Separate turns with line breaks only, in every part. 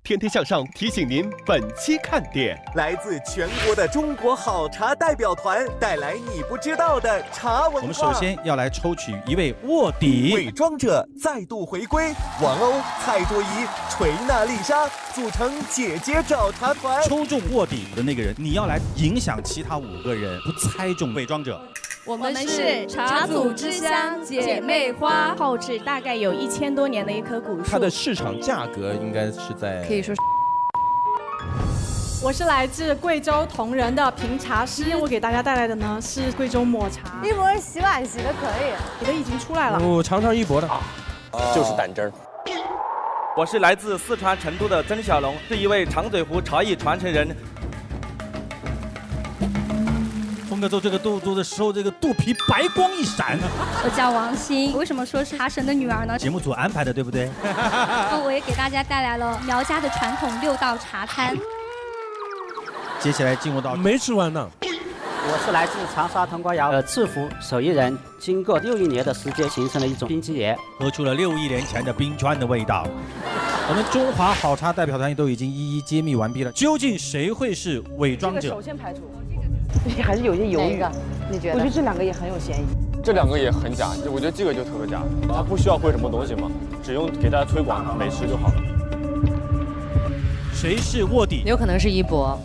天天向上提醒您本期看点：
来自全国的中国好茶代表团带来你不知道的茶文化。
我们首先要来抽取一位卧底，
伪装者再度回归，王鸥、蔡卓宜、锤娜丽莎组成姐姐找茬团。
抽中卧底的那个人，你要来影响其他5个人不猜中伪装者。
我们是茶祖之乡姐妹花，
后置大概有1000多年的一棵古树，
它的市场价格应该是在
可以说。
我是来自贵州铜仁的评茶师，我给大家带来的呢是贵州抹茶。
一博洗碗洗的可以，
你的已经出来了。
我尝尝一博的，
就是胆汁儿。我是来自四川成都的曾小龙，是一位长嘴湖茶艺传承人。
峰哥做这个动作的时候，这个肚皮白光一闪。
我叫王鑫，为什么说是茶神的女儿呢？
节目组安排的，对不对？
我也给大家带来了苗家的传统6道茶餐。
接下来进入到
没吃完呢。
我是来自长沙铜锅窑制服手艺人，经过6亿年的时间形成了一种冰激岩，
喝出了6亿年前的冰川的味道。我们中华好茶代表团都已经一一揭秘完毕了，究竟谁会是伪装者？
首先排除。还是有些犹豫，你觉得？我觉得这2个也很有嫌疑。
这2个也很假，我觉得这个就特别假。他不需要会什么东西嘛，只用给大家推广美食就好了。
谁是卧底？
有可能是一博。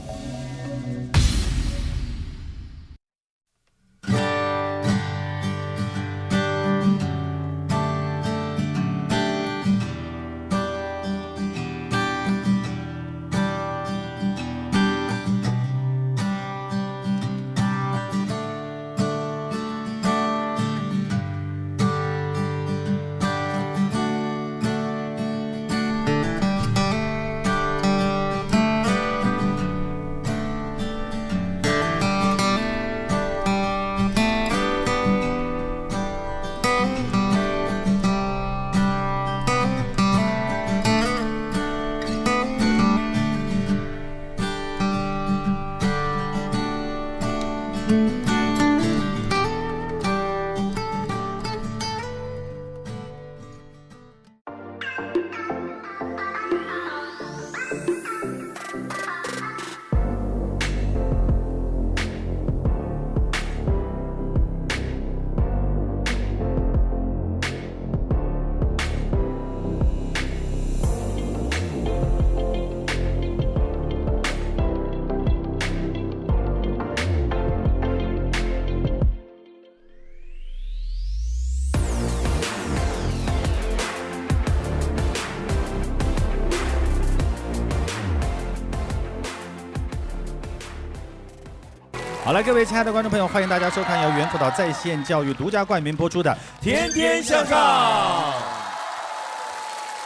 好了，各位亲爱的观众朋友，欢迎大家收看由猿辅导在线教育独家冠名播出的《
天天向上》。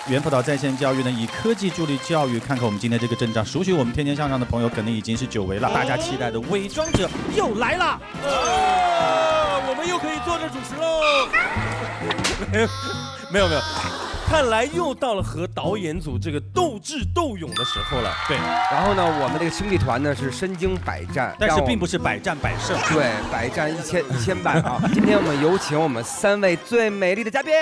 猿辅导在线教育呢，以科技助力教育。看看我们今天这个阵仗，熟悉我们天天向上的朋友，肯定已经是久违了。大家期待的伪装者又来了，
我们又可以坐这主持喽。没有。看来又到了和导演组这个斗智斗勇的时候了。
对，
然后呢，我们这个兄弟团呢是身经百战，
但是并不是百战百胜。
对，百战一千败啊！今天我们有请我们3位最美丽的嘉宾，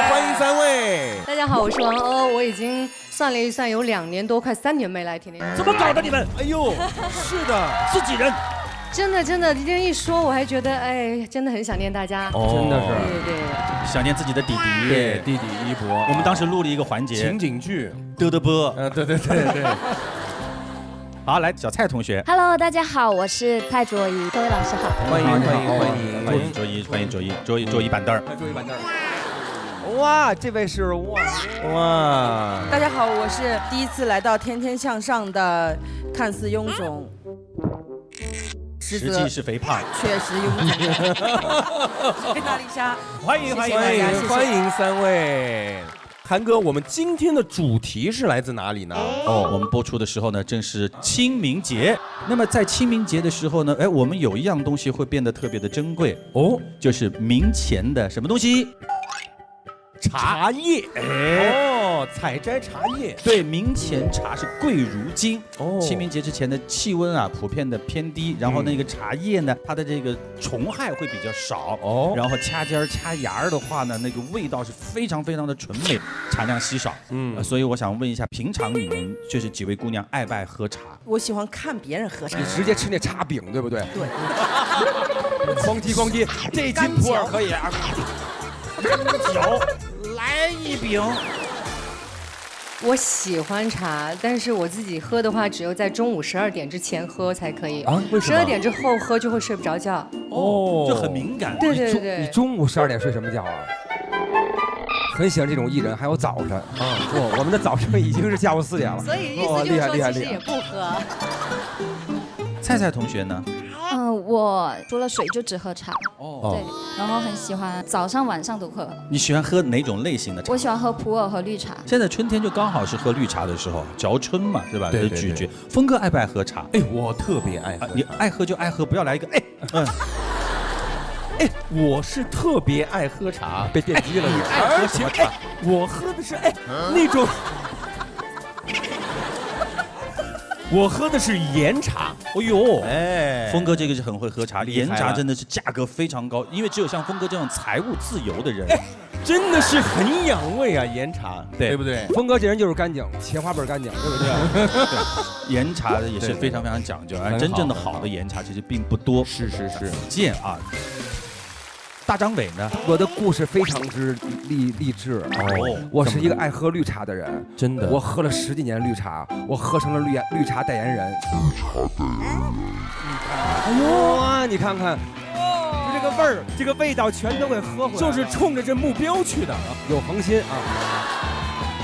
欢迎3位。
大家好，我是王鸥，我已经算了一算，有2年多，快3年没来天天。
怎么搞的你们？
哎呦，是的，
自己人。
真的，今天一说，我还觉得，哎，真的很想念大家。
真的是，
对，
想念自己的弟弟，
对，弟弟一博。
我们当时录了一个环节，
情景剧，
嘚嘚啵。
对。
好，来小蔡同学。
Hello， 大家好，我是蔡卓宜，各位老师好。
欢迎
卓宜板凳儿。
哇，这位是哇。
大家好，我是第一次来到天天向上的，看似臃肿。
实际是肥胖，
确实臃肿。娜丽莎，
欢迎3位。韩哥，我们今天的主题是来自哪里呢？
我们播出的时候呢，正是清明节。那么在清明节的时候呢，我们有一样东西会变得特别的珍贵哦，就是明前的什么东西？
茶叶。哦，采摘茶叶。
对，明前茶是贵如金。
哦，
清明节之前的气温啊，普遍的偏低，然后那个茶叶呢，它的这个虫害会比较少。
哦，
然后掐尖儿掐芽儿的话呢，那个味道是非常非常的纯美，产量稀少。所以我想问一下，平常你们就是几位姑娘爱不爱喝茶？
我喜欢看别人喝茶。
你直接吃那茶饼，对不对？
对。
咣叽咣叽，这斤普洱可以啊。
酒来一饼。
我喜欢茶，但是我自己喝的话，只有在中午12点之前喝才可以。
啊？为什么
？12点之后喝就会睡不着觉。
哦，就很敏感。
对对对。
你中午12点睡什么觉啊？很喜欢这种艺人，还有早晨啊！我们的早晨已经是下午4点了。
所以意思就是说，其实也不喝。
菜菜同学呢？
我除了水就只喝茶。
哦。
对，然后很喜欢早上晚上都喝。
你喜欢喝哪种类型的茶？
我喜欢喝普洱和绿茶。
现在春天就刚好是喝绿茶的时候，嚼春嘛，是吧？
对，
咀嚼。峰哥爱不爱喝茶？
哎，我特别爱喝。
你爱喝就爱喝，不要来一个
哎，我是特别爱喝茶，
被电击了。
你爱喝什么茶？我喝的是那种，我喝的是岩茶。
哎呦，峰哥这个是很会喝茶，岩茶真的是价格非常高，因为只有像峰哥这种财务自由的人，
真的是很养胃啊，岩茶，对不对？
峰哥这人就是干净，切花倍干净，对不对？
对，岩茶也是非常非常讲究，而真正的好的岩茶其实并不多。
是，
见啊。大张伟呢？
我的故事非常之励志哦。我是一个爱喝绿茶的人，
真的。
我喝了10几年绿茶，我喝成了绿茶代言人。哎呦啊，你看看，就这个味儿，这个味道全都给喝回来，
就是冲着这目标去的，
有恒心啊。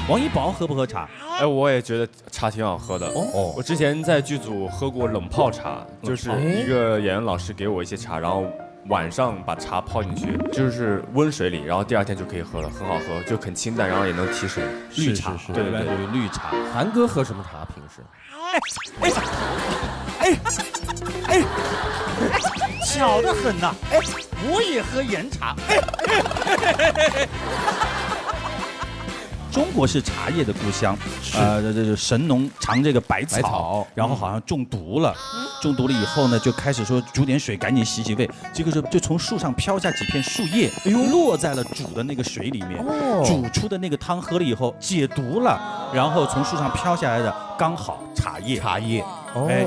王一博喝不喝茶？
哎，我也觉得茶挺好喝的。哦，我之前在剧组喝过冷泡茶，就是一个演员老师给我一些茶，然后晚上把茶泡进去，就是温水里，然后第2天就可以喝了，很好喝，就很清淡，然后也能提神。
绿茶，对，绿茶。
韩哥喝什么茶？平时？
巧得很呐！我也喝岩茶。中国是茶叶的故乡，这神农尝这个百草，然后好像中毒了，中毒了以后呢，就开始说煮点水，赶紧洗胃。这个时候就从树上飘下几片树叶，落在了煮的那个水里面，煮出的那个汤喝了以后解毒了，然后从树上飘下来的刚好茶叶。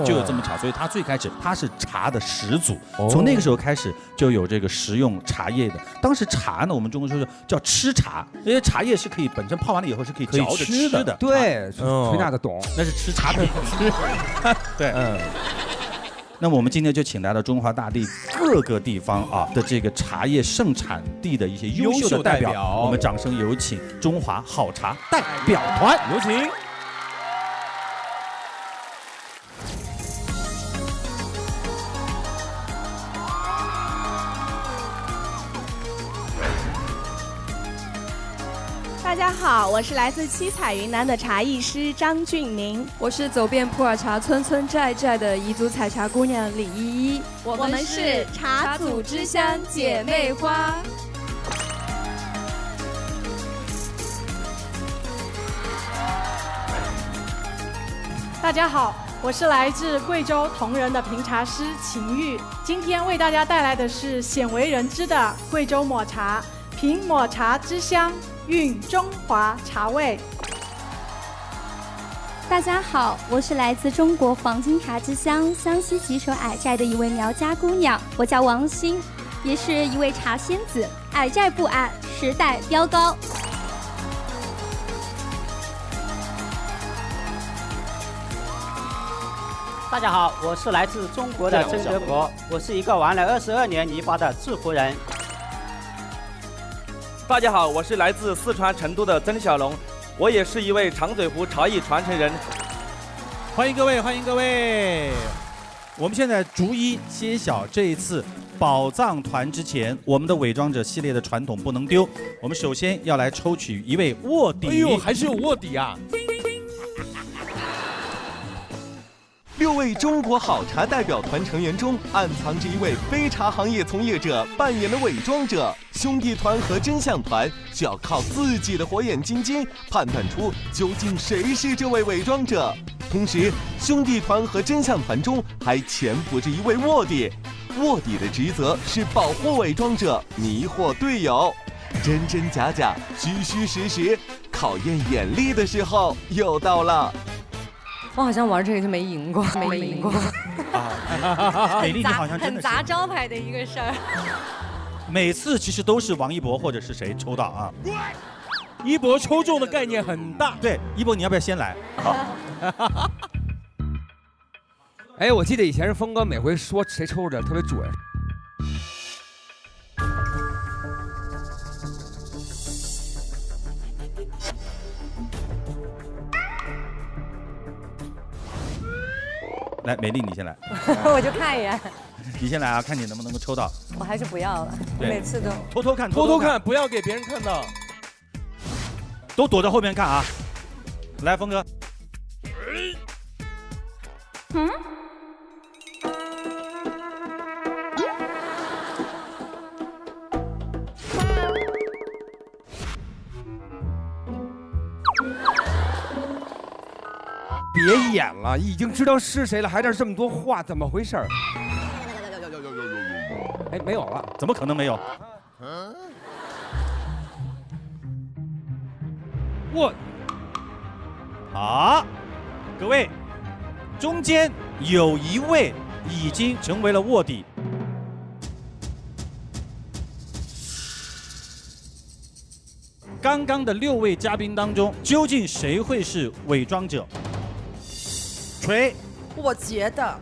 就有这么茶，所以他最开始他是茶的始祖，从那个时候开始就有这个食用茶叶的。当时茶呢，我们中国说是叫吃茶，因为茶叶是可以本身泡完了以后是可以嚼着吃的。
对，崔娜的懂，
那是吃茶饼。对，那么我们今天就请来了中华大地各个地方的这个茶叶盛产地的一些优秀的代表，我们掌声有请中华好茶代表团，
有请。
大家好，我是来自七彩云南的茶艺师张俊宁，
我是走遍普洱茶村村寨寨的彝族采茶姑娘李依依，
我们是茶祖之乡姐妹花。
大家好，我是来自贵州铜仁的评茶师秦玉，今天为大家带来的是鲜为人知的贵州抹茶，凭抹茶之香，蕴中华茶味。
大家好，我是来自中国黄金茶之乡湘西吉首矮寨的一位苗家姑娘，我叫王欣，也是一位茶仙子。矮寨不矮，时代标高。
大家好，我是来自中国的曾德国，我是一个玩了22年泥巴的制服人。
大家好，我是来自四川成都的曾小龙，我也是一位长嘴湖茶艺传承人。
欢迎各位，欢迎各位！我们现在逐一揭晓这一次宝藏团之前，我们的伪装者系列的传统不能丢。我们首先要来抽取一位卧底。
哎呦，还是有卧底啊！
6位中国好茶代表团成员中，暗藏着一位非茶行业从业者扮演的伪装者。兄弟团和真相团就要靠自己的火眼金睛判断出究竟谁是这位伪装者。同时，兄弟团和真相团中还潜伏着一位卧底，卧底的职责是保护伪装者，迷惑队友。真真假假，虚虚实实，考验眼力的时候又到了。
我好像玩这个就没赢过，没赢过。
美丽，你好像真的是
很砸招牌的一个事儿。
每次其实都是王一博或者是谁抽到啊。
一博抽中的概念很大。
对，一博你要不要先来？好。
哎，我记得以前是峰哥每回说谁抽着特别准。
来，美丽你先来。
我就看一眼。
你先来啊，看你能不能够抽到。
我还是不要了，每次都
偷偷看，
偷偷看，不要给别人看到。
都躲在后面看啊！来，峰哥。
嗯。
别演了，已经知道是谁了，还这么多话，怎么回事？哎，没有了，
怎么可能没有？
我，
好，各位，中间有一位已经成为了卧底。刚刚的6位嘉宾当中，究竟谁会是伪装者？锤，
我觉得，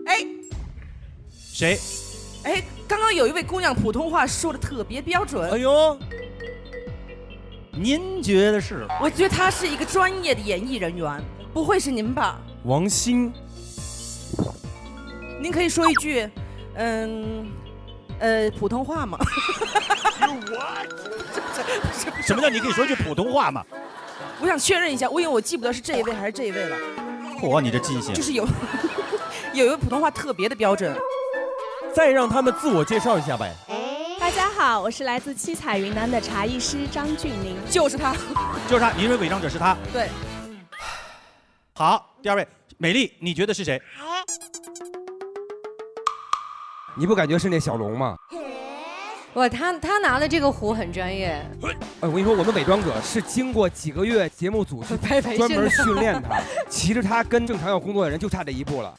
哎，
谁？
哎，刚刚有一位姑娘普通话说的特别标准。
哎呦，
您觉得是？
我觉得她是一个专业的演艺人员，不会是您吧？
王鑫，
您可以说一句，普通话吗？
什么叫你可以说句普通话吗？
我想确认一下，因为我记不得是这一位还是这一位了。
嚯，你这记性！
就是有一位普通话特别的标准。
再让他们自我介绍一下呗。
大家好，我是来自七彩云南的茶艺师张俊宁，
就是他，
就是他，你认为伪装者是他？
对。
好，第2位，美丽，你觉得是谁？
你不感觉是那小龙吗？
哇，他拿的这个壶很专业。
我跟你说，我们伪装者是经过几个月节目组去专门训练他，其实他跟正常要工作的人就差这一步了。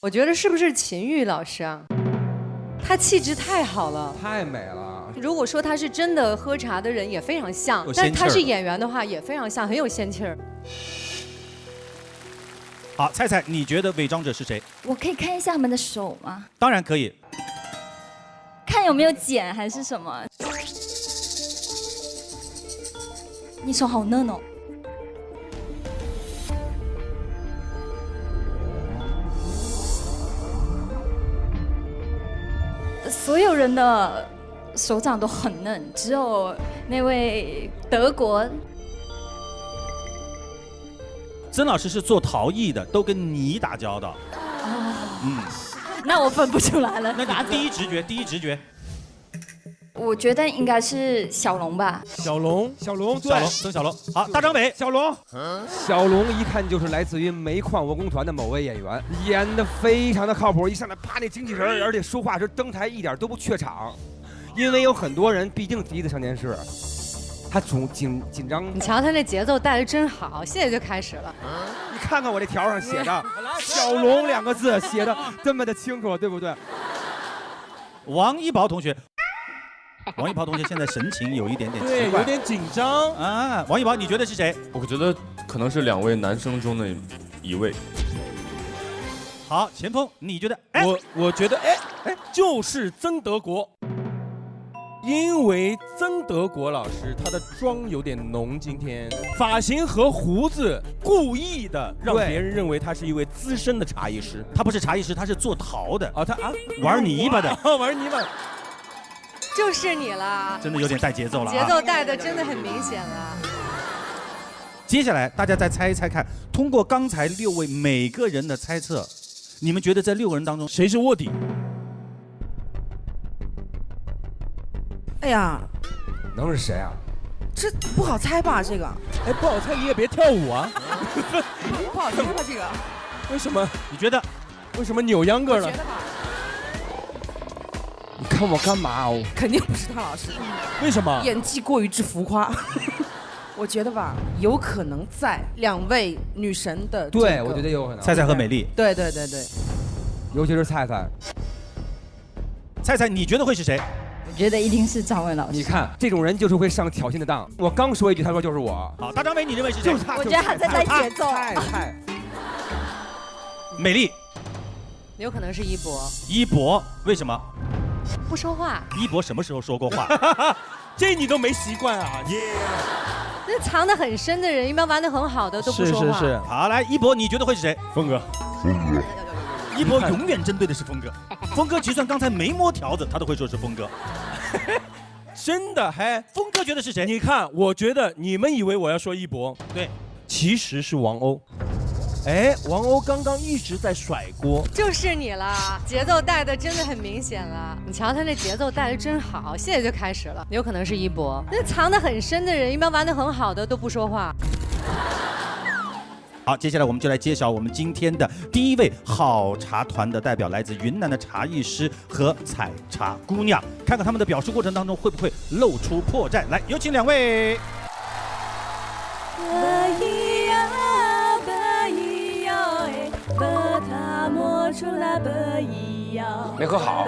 我觉得是不是秦玉老师啊？他气质太好了，
太美了。
如果说他是真的喝茶的人，也非常像；但是他是演员的话，也非常像，很有仙气儿。
好，菜菜，你觉得伪装者是谁？
我可以看一下他们的手吗？
当然可以。
看有没有茧还是什么？你手好嫩哦。所有人的手掌都很嫩，只有那位德国。
曾老师是做陶艺的，都跟泥打交道。
那我分不出来了。
那你第一直觉。
我觉得应该是小龙吧。
小龙，
对，曾小龙。好，大张伟，
小龙一看就是来自于煤矿文工团的某位演员，演得非常的靠谱。一上来啪那精气神，而且说话时登台一点都不怯场，因为有很多人毕竟第一次上电视，他紧张。
你瞧他那节奏带的真好，现在就开始了。
你看看我这条上写的“小龙”2个字，写的这么的清楚，对不对？
王一宝同学。王一宝同学现在神情有一点点奇怪，
有点紧张
啊。王一宝，你觉得是谁？
我觉得可能是2位男生中的1位。
好，前锋，你觉得？
我觉得，就是曾德国，因为曾德国老师他的妆有点浓，今天发型和胡子故意的让别人认为他是一位资深的茶艺师。
他不是茶艺师，他是做陶的。
他
玩泥巴的。
玩泥巴。
就是你了，
真的有点带节奏了啊。
节奏带的真的很明显了。
接下来大家再猜一猜看，通过刚才6位每个人的猜测，你们觉得这6个人当中
谁是卧底？
哎呀，
能是谁啊？
这不好猜吧？这个，
哎，不好猜你也别跳舞啊！
不好猜吧？这个，
为什么？
你觉得？
为什么扭秧歌了？
你看我干嘛？
肯定不是他老师。
为什么？
演技过于之浮夸。我觉得吧，有可能在2位女神的。
对，我觉得有可能。
菜菜和美丽。
对。
尤其是菜菜。
菜菜，你觉得会是谁？
我觉得一定是张伟老师。
你看，这种人就是会上挑衅的当。我刚说一句，他说就是我。
好，大张伟，你认为是谁？
就是他。
我觉得他在带节奏。
菜。
美丽。
有可能是一博。
一博，为什么？
不说话。
一博什么时候说过话？
这你都没习惯啊！
那藏得很深的人，一般玩得很好的都不说话。
是。
好，来，一博，你觉得会是谁？
峰哥。
一博永远针对的是峰哥。峰哥就算刚才没摸条子，他都会说是峰哥。
真的还？
峰哥觉得是谁？
你看，我觉得你们以为我要说一博，
对，
其实是王鸥。哎，王鸥刚刚一直在甩锅，
就是你了，节奏带的真的很明显了。你瞧他那节奏带的真好，现在就开始了，有可能是一博。那藏得很深的人，一般玩得很好的都不说话。
好，接下来我们就来揭晓我们今天的第1位好茶团的代表，来自云南的茶艺师和采茶姑娘，看看他们的表述过程当中会不会露出破绽。来，有请2位。
没喝好。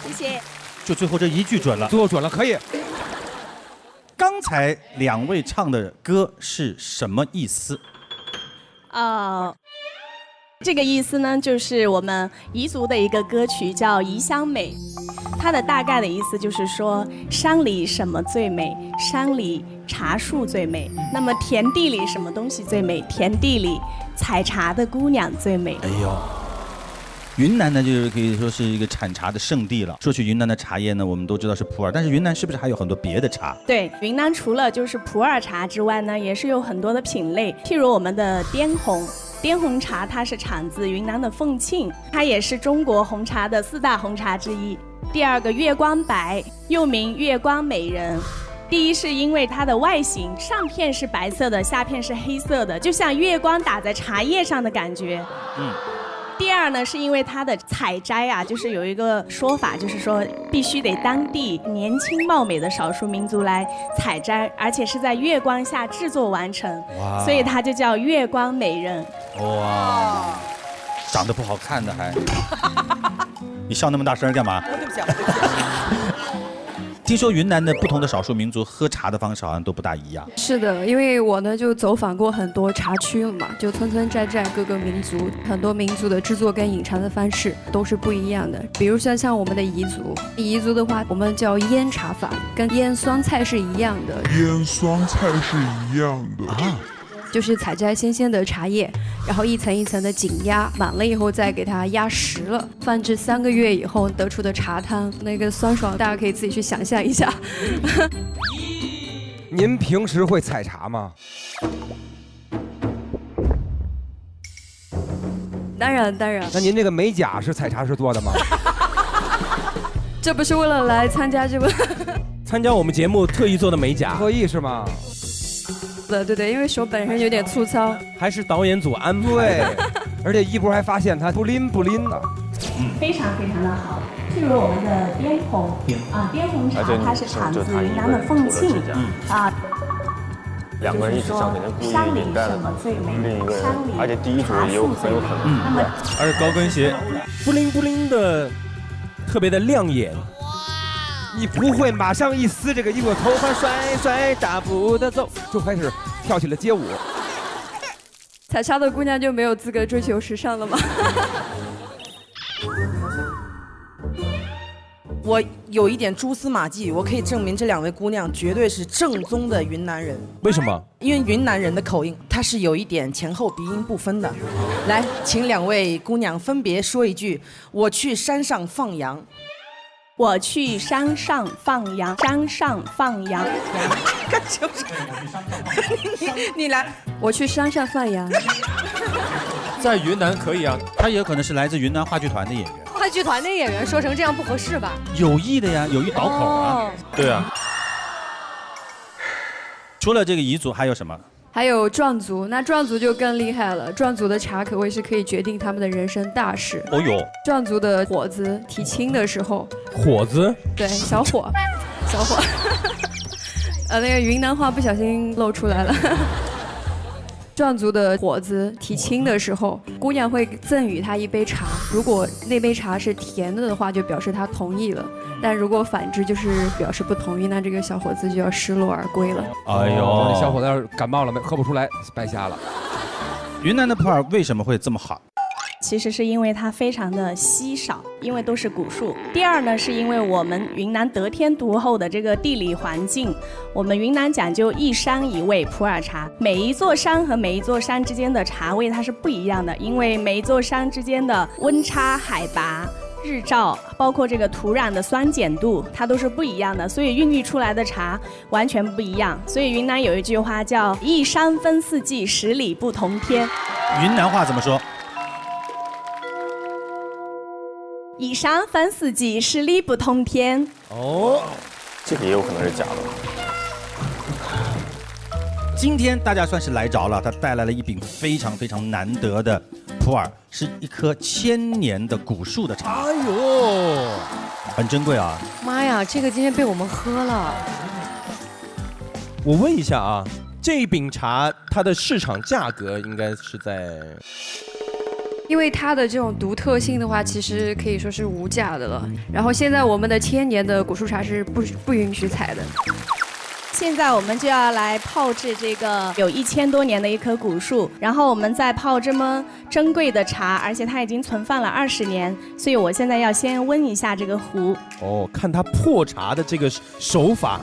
谢谢。
就最后这一句准了，
最后准了，可以。
刚才2位唱的歌是什么意思？
这个意思呢，就是我们彝族的一个歌曲叫《彝香美》，它的大概的意思就是说，山里什么最美？山里茶树最美。那么田地里什么东西最美？田地里采茶的姑娘最美。
哎呦。云南呢，就是可以说是一个产茶的圣地了。说起云南的茶叶呢，我们都知道是普洱，但是云南是不是还有很多别的茶？
对，云南除了就是普洱茶之外呢，也是有很多的品类，譬如我们的滇红。滇红茶它是产自云南的凤庆，它也是中国红茶的4大红茶之一。第2个月光白，又名月光美人。第一是因为它的外形，上片是白色的，下片是黑色的，就像月光打在茶叶上的感觉。第2呢，是因为它的采摘啊，就是有一个说法，就是说必须得当地年轻貌美的少数民族来采摘，而且是在月光下制作完成，所以它就叫月光美人。
哇，长得不好看的还，你笑那么大声干嘛？
对不起。
听说云南的不同的少数民族喝茶的方式好像都不大一样。
是的，因为我呢就走访过很多茶区了嘛，就村村寨寨各个民族，很多民族的制作跟饮茶的方式都是不一样的。比如像我们的彝族，彝族的话我们叫腌茶法，跟腌酸菜是一样的。
腌酸菜是一样的啊。
就是采摘新鲜的茶叶，然后一层一层的紧压，满了以后再给它压实了，放置3个月以后得出的茶汤，那个酸爽，大家可以自己去想象一下。
您平时会采茶吗？
当然。
那您这个美甲是采茶师做的吗？
这不是为了来参加这个
参加我们节目特意做的美甲？
特意是吗？
对，因为手本身有点粗糙，
还是导演组安排。
对，而且一波还发现它不灵的，
非常的好。譬如我们的滇红滇红茶，它是产自云南的凤庆
2个人一起上，肯定故意引带另一个人，而且第一组也很有可能。
而且高跟鞋，不灵不灵的，特别的亮眼。
你不会马上一撕这个衣服，头发甩大步的走，就开始跳起了街舞。
采茶的姑娘就没有资格追求时尚了吗？
我有一点蛛丝马迹，我可以证明这2位姑娘绝对是正宗的云南人。
为什么？
因为云南人的口音，它是有一点前后鼻音不分的。来，请2位姑娘分别说一句：“我去山上放羊。”
我去山上放羊，山上放羊。
干什么？你来，
我去山上放羊。
在云南可以啊，
他也有可能是来自云南话剧团的演员。
话剧团的演员说成这样不合适吧？
有意的呀，有意倒口啊。
对啊。
除了这个彝族，还有什么？
还有壮族，那壮族就更厉害了。壮族的茶可谓是可以决定他们的人生大事。
哦哟，
壮族的伙子提亲的时候，
伙子，
对，小伙，小伙，那个云南话不小心露出来了。壮族的伙子提亲的时候，姑娘会赠予他一杯茶，如果那杯茶是甜的话，就表示他同意了；但如果反之，就是表示不同意，那这个小伙子就要失落而归了。
哎呦，那小伙子要是感冒了喝不出来，白瞎了。
云南的普洱为什么会这么好？
其实是因为它非常的稀少，因为都是古树。第二呢，是因为我们云南得天独厚的这个地理环境，我们云南讲究一山一味普洱茶，每一座山和每一座山之间的茶味它是不一样的，因为每一座山之间的温差、海拔、日照，包括这个土壤的酸碱度，它都是不一样的，所以孕育出来的茶完全不一样。所以云南有一句话叫“一山分四季，十里不同天”。
云南话怎么说？
一山分四季，十里不同天。
哦，这个也有可能是假的。
今天大家算是来着了，他带来了一饼非常非常难得的普洱，是一棵1000年的古树的茶。
哎呦，
很珍贵啊！
妈呀，这个今天被我们喝了。
我问一下啊，这一饼茶它的市场价格应该是在？
因为它的这种独特性的话，其实可以说是无价的了。然后现在我们的1000年的古树茶是不允许采的。
现在我们就要来泡制这个有1000多年的一棵古树，然后我们再泡这么珍贵的茶，而且它已经存放了20年，所以我现在要先温一下这个壶。
哦，看它破茶的这个手法，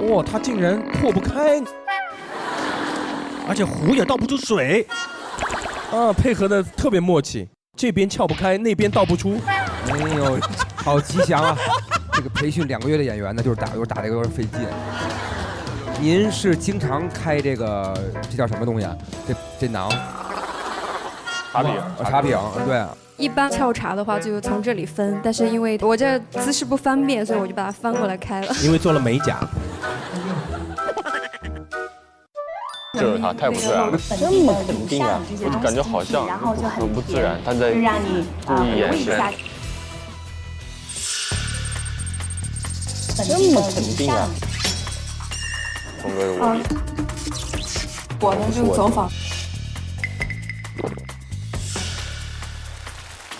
哇，它竟然破不开，
而且壶也倒不出水。
啊，配合的特别默契，这边撬不开，那边倒不出。
哎呦，好吉祥啊！这个培训2个月的演员呢，就是打这个有点费劲。您是经常开这个，这叫什么东西啊？这馕？
茶饼。
茶饼，对。
一般撬茶的话就从这里分，但是因为我这姿势不方便，所以我就把它翻过来开了。
因为做了美甲。
就是它太不自然了，这么肯定啊！我就感觉好像很不自然，他在故意掩饰。这么肯定啊！峰哥是
我们就走访。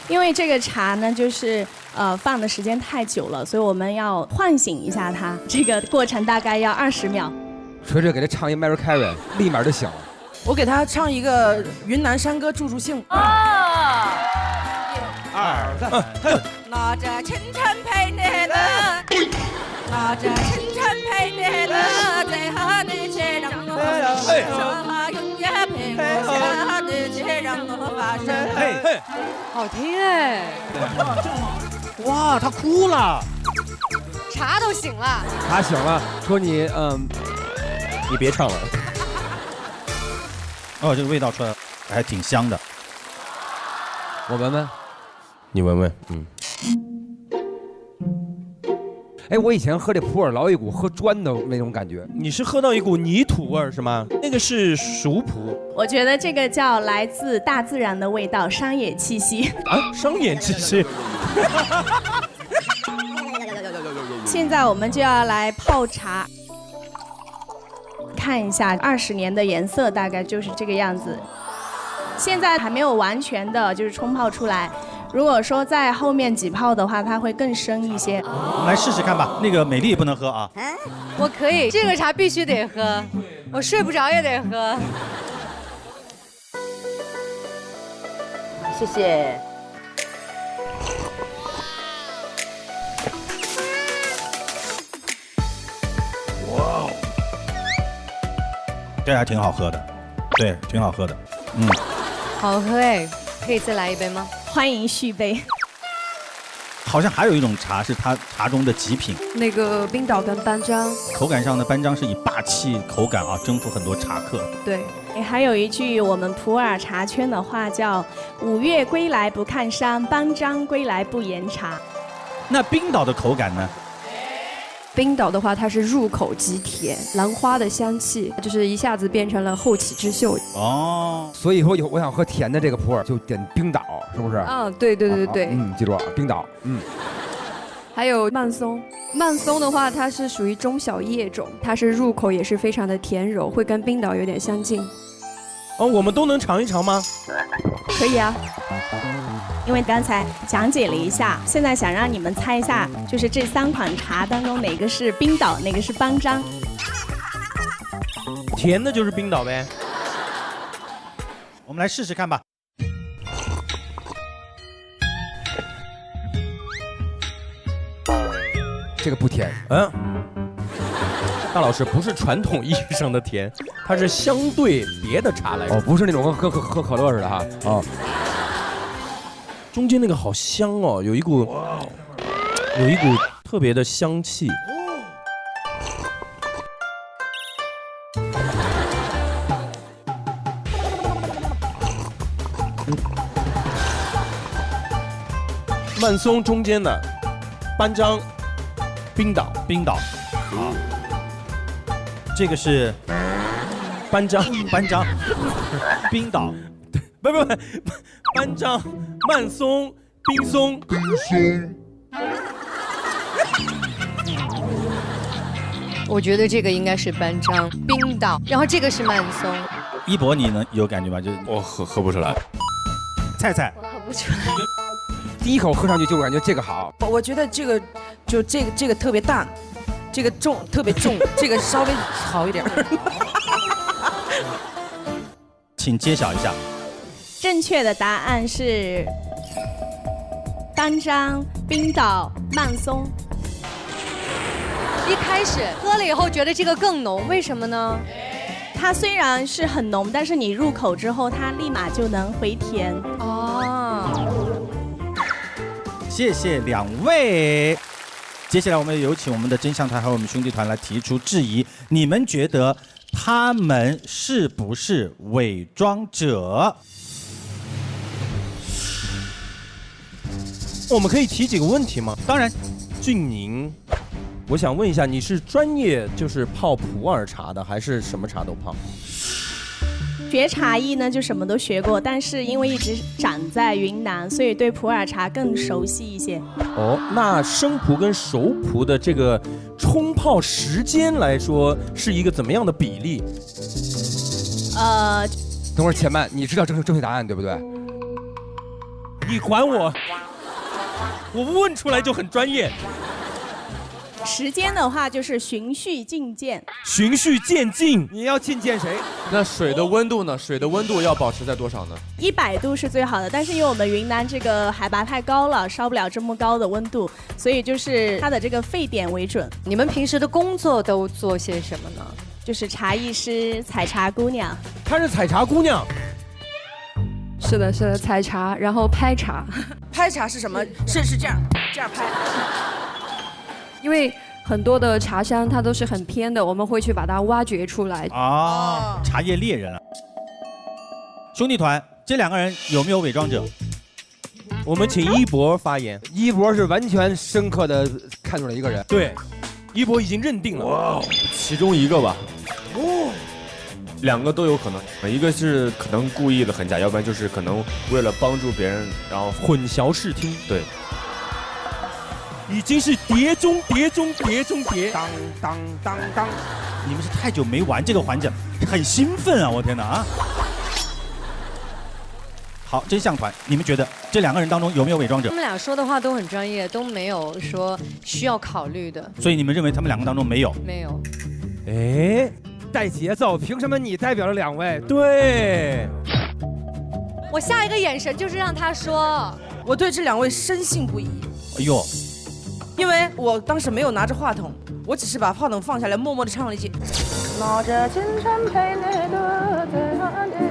因为这个茶呢，就是放的时间太久了，所以我们要唤醒一下它。这个过程大概要20秒。
锤锤给他唱一 Mariah Carey， 立马就醒了。
我给他唱一个云南山歌助助兴。
2、3，
拿着青春陪你了，拿着青春陪你了，在和你一起让我说话永远陪我下的结让我发生。
好听哎！
哇，他哭了，
茶都醒了。
他醒了，说你
你别唱了。
哦，这个味道出来还挺香的。
我闻闻，
你闻闻，
哎，我以前喝这普洱老有一股喝砖的那种感觉。
你是喝到一股泥土味是吗？那个是熟普。
我觉得这个叫来自大自然的味道，商业气息。
啊，商业气息。
现在我们就要来泡茶。看一下20年的颜色，大概就是这个样子。现在还没有完全的就是冲泡出来，如果说在后面几泡的话，它会更深一些。
我们来试试看吧。那个美丽不能喝啊。
我可以，这个茶必须得喝，我睡不着也得喝。
谢谢。
哇，这还挺好喝的，对，挺好喝的，
好喝哎，可以再来一杯吗？
欢迎续杯。
好像还有一种茶是它茶中的极品，
那个冰岛跟班章，
口感上的班章是以霸气口感啊征服很多茶客。
对，
还有一句我们普洱茶圈的话叫“五岳归来不看山，班章归来不言茶”。
那冰岛的口感呢？
冰岛的话，它是入口即甜，兰花的香气就是一下子变成了后起之秀。
哦，
所以说我想喝甜的这个普洱就点冰岛，是不是？
啊，对对对对。
记住啊，冰岛。
还有曼松，曼松的话，它是属于中小叶种，它是入口也是非常的甜柔，会跟冰岛有点相近。
哦，我们都能尝一尝吗？
可以啊。
因为刚才讲解了一下，现在想让你们猜一下，就是这3款茶当中哪个是冰岛，哪个是班章？
甜的就是冰岛呗。
我们来试试看吧。
这个不甜，
大老师不是传统意义上的甜，它是相对别的茶来。
哦，不是那种喝可乐似的哈。哦。
中间那个好香哦，有一股特别的香气。曼松中间的，班章，冰岛，
啊，这个是
班章，
冰岛，
不，班章。曼松、冰松，
我觉得这个应该是班章，冰岛，然后这个是曼松。
一博，你能有感觉吗？就
我喝不出来。
菜菜，
我喝不出来。
第一口喝上去就感觉这个好。
我觉得这个这个特别淡，这个特别重，这个稍微好一点。
请揭晓一下。
正确的答案是班章、冰岛、曼松。
一开始喝了以后觉得这个更浓，为什么呢？
它虽然是很浓，但是你入口之后，它立马就能回甜。
哦，
谢谢2位。接下来我们有请我们的真相团和我们兄弟团来提出质疑，你们觉得他们是不是伪装者？
我们可以提几个问题吗？
当然，
俊宁，我想问一下，你是专业就是泡普洱茶的，还是什么茶都泡？
学茶艺呢，就什么都学过，但是因为一直长在云南，所以对普洱茶更熟悉一些。
哦，那生普跟熟普的这个冲泡时间来说，是一个怎么样的比例？
等会儿且慢，你知道正确答案对不对？
你管我？我问出来就很专业。
时间的话就是循序渐进。
循序渐进，
你要觐见谁？
那水的温度呢？水的温度要保持在多少呢
？100度是最好的，但是因为我们云南这个海拔太高了，烧不了这么高的温度，所以就是它的这个沸点为准。
你们平时的工作都做些什么呢？
就是茶艺师、采茶姑娘。
她是采茶姑娘。
是的，是的，采茶，然后拍茶。
拍茶是什么？是这样拍。
因为很多的茶香它都是很偏的，我们会去把它挖掘出来。
啊，茶叶猎人了。兄弟团，这2个人有没有伪装者？
我们请一博发言。
一博是完全深刻的看出了一个人。
对，一博已经认定了。
哇，其中一个吧。哦。2个都有可能，一个是可能故意的很假，要不然就是可能为了帮助别人，然后
混淆视听。
对，
已经是碟中谍，
当当当当！
你们是太久没玩这个环节，很兴奋啊！我天哪啊！好，真相团，你们觉得这2个人当中有没有伪装者？
他们俩说的话都很专业，都没有说需要考虑的。
所以你们认为他们2个当中没有？
没有。
哎。带节奏，凭什么你代表了2位？
对，
我下一个眼神就是让他说，
我对这2位深信不疑。
哎呦，
因为我当时没有拿着话筒，我只是把话筒放下来，默默地唱了一句。拿着金蝉佩内的在岸边，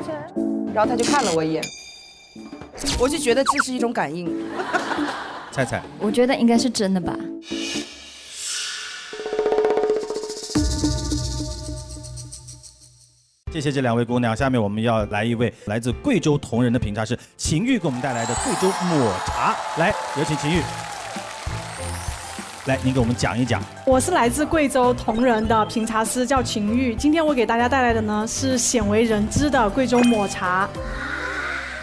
然后他就看了我一眼，我就觉得这是一种感应。
猜猜，
我觉得应该是真的吧。
谢谢这2位姑娘，下面我们要来一位来自贵州铜仁的评茶师秦玉给我们带来的贵州抹茶，来有请秦玉。来，您给我们讲一讲。
我是来自贵州铜仁的评茶师，叫秦玉。今天我给大家带来的呢是鲜为人知的贵州抹茶。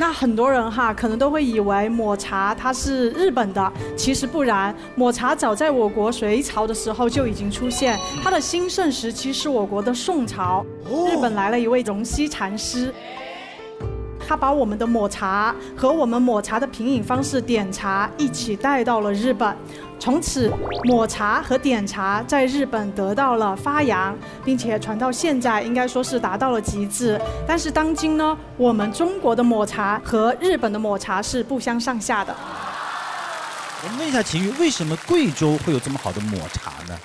那很多人可能都会以为抹茶它是日本的，其实不然。抹茶早在我国隋朝的时候就已经出现，它的兴盛时期是我国的宋朝。日本来了一位荣西禅师，他把我们的抹茶和我们抹茶的品饮方式点茶一起带到了日本。从此，抹茶和点茶在日本得到了发扬，并且传到现在，应该说是达到了极致。但是当今呢，我们中国的抹茶和日本的抹茶是不相上下的。
我们问一下秦玉，为什么贵州会有这么好的抹茶呢？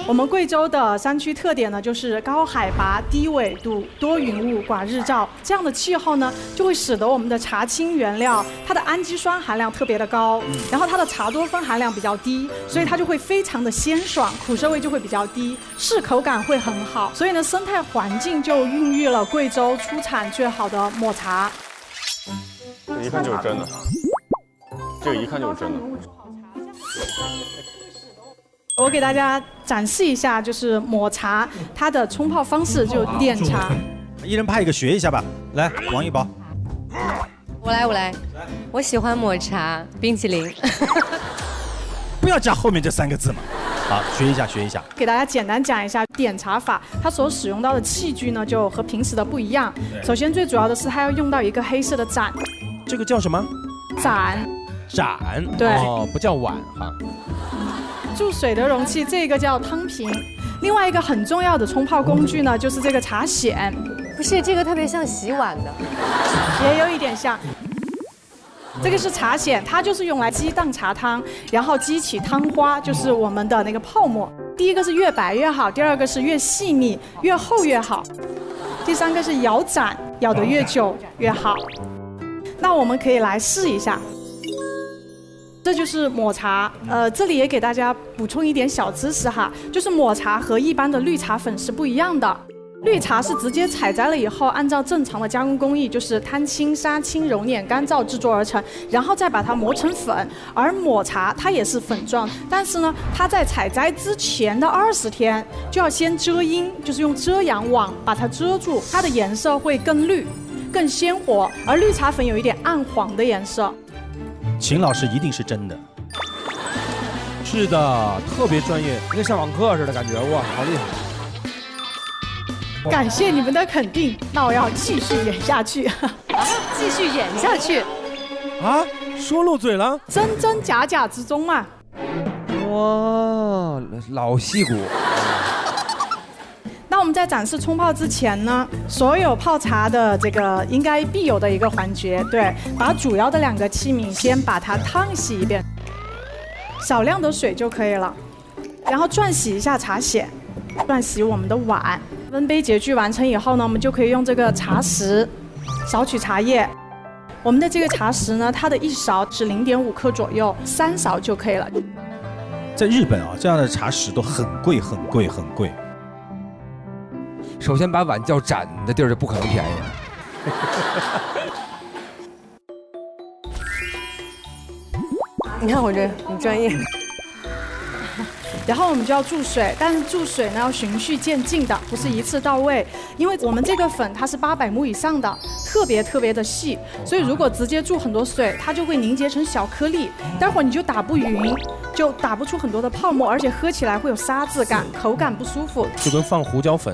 我们贵州的山区特点呢，就是高海拔、低纬度、多云雾、寡日照，这样的气候呢，就会使得我们的茶青原料它的氨基酸含量特别的高，然后它的茶多酚含量比较低，所以它就会非常的鲜爽，苦涩味就会比较低，适口感会很好。所以呢，生态环境就孕育了贵州出产最好的抹茶。
这一看就是真的，这个一看就是真的。
我给大家展示一下，就是抹茶它的冲泡方式，就点茶。
一人拍一个学一下吧。来，王一宝。
我来，我喜欢抹茶冰淇淋。
不要加后面这3个字嘛。好，学一下。
给大家简单讲一下点茶法，它所使用到的器具呢，就和平时的不一样。首先最主要的是它要用到一个黑色的盏。
这个叫什么？
盏。对。
哦，不叫碗哈。
注水的容器，这个叫汤瓶。另外一个很重要的冲泡工具呢，就是这个茶筅。
不是，这个特别像洗碗的，
也有一点像。这个是茶筅，它就是用来激荡茶汤，然后激起汤花，就是我们的那个泡沫。第一个是越白越好，第2个是越细密越厚越好，第3个是摇盏，摇得越久越好。那我们可以来试一下。这就是抹茶，这里也给大家补充一点小知识哈，就是抹茶和一般的绿茶粉是不一样的。绿茶是直接采摘了以后，按照正常的加工工艺，就是摊青、杀青、揉捻、干燥制作而成，然后再把它磨成粉。而抹茶它也是粉状，但是呢，它在采摘之前的20天就要先遮阴，就是用遮阳网把它遮住，它的颜色会更绿、更鲜活。而绿茶粉有一点暗黄的颜色。
秦老师一定是真的。
是的，特别专业，跟上网课似的感觉，哇，好厉害！
感谢你们的肯定，那我要继续演下去。
继续演下去。
啊，说漏嘴了？
真真假假之中嘛。
哇，老戏骨。
那我们在展示冲泡之前呢，所有泡茶的这个应该必有的一个环节，对，把主要的2个器皿先把它烫洗一遍，少量的水就可以了，然后转洗一下茶筅，转洗我们的碗。温杯洁具完成以后呢，我们就可以用这个茶匙勺取茶叶。我们的这个茶匙呢，它的1勺是0.5克左右，3勺就可以了。
在日本啊，这样的茶匙都很贵。
首先把碗叫盏的地儿就不可能便宜。
你看我这很专业。
然后我们就要注水，但是注水呢要循序渐进的，不是一次到位，因为我们这个粉它是800目以上的，特别的细，所以如果直接注很多水，它就会凝结成小颗粒，待会儿你就打不匀，就打不出很多的泡沫，而且喝起来会有沙质感，口感不舒服，
就跟放胡椒粉。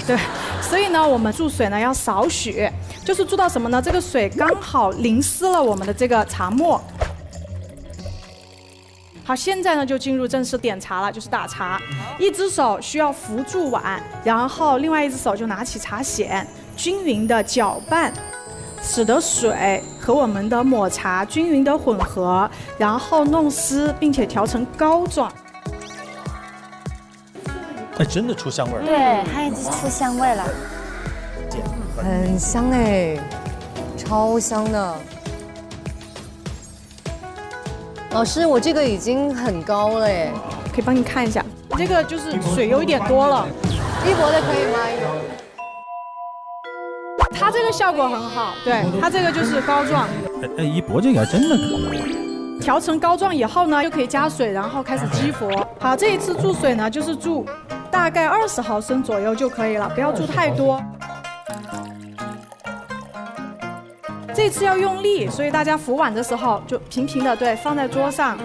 对，所以呢，我们注水呢要少许，就是注到什么呢？这个水刚好淋湿了我们的这个茶沫。好，现在呢就进入正式点茶了，就是打茶。一只手需要扶住碗，然后另外一只手就拿起茶筅，均匀的搅拌。使得水和我们的抹茶均匀的混合，然后弄湿，并且调成膏状。
哎，真的出香味儿。
对，它已经出香味了，
很香哎，超香的。老师，我这个已经很高了哎，
可以帮你看一下，这个就是水有一点多了。
一博的可以吗？
它这个效果很好，对，它这个就是膏状。
哎，一博这个还真的可以。
调成膏状以后呢，就可以加水，然后开始激活。好，这一次注水呢，就是注大概20毫升左右就可以了，不要注太多。这次要用力，所以大家扶碗的时候就平平的，对，放在桌上。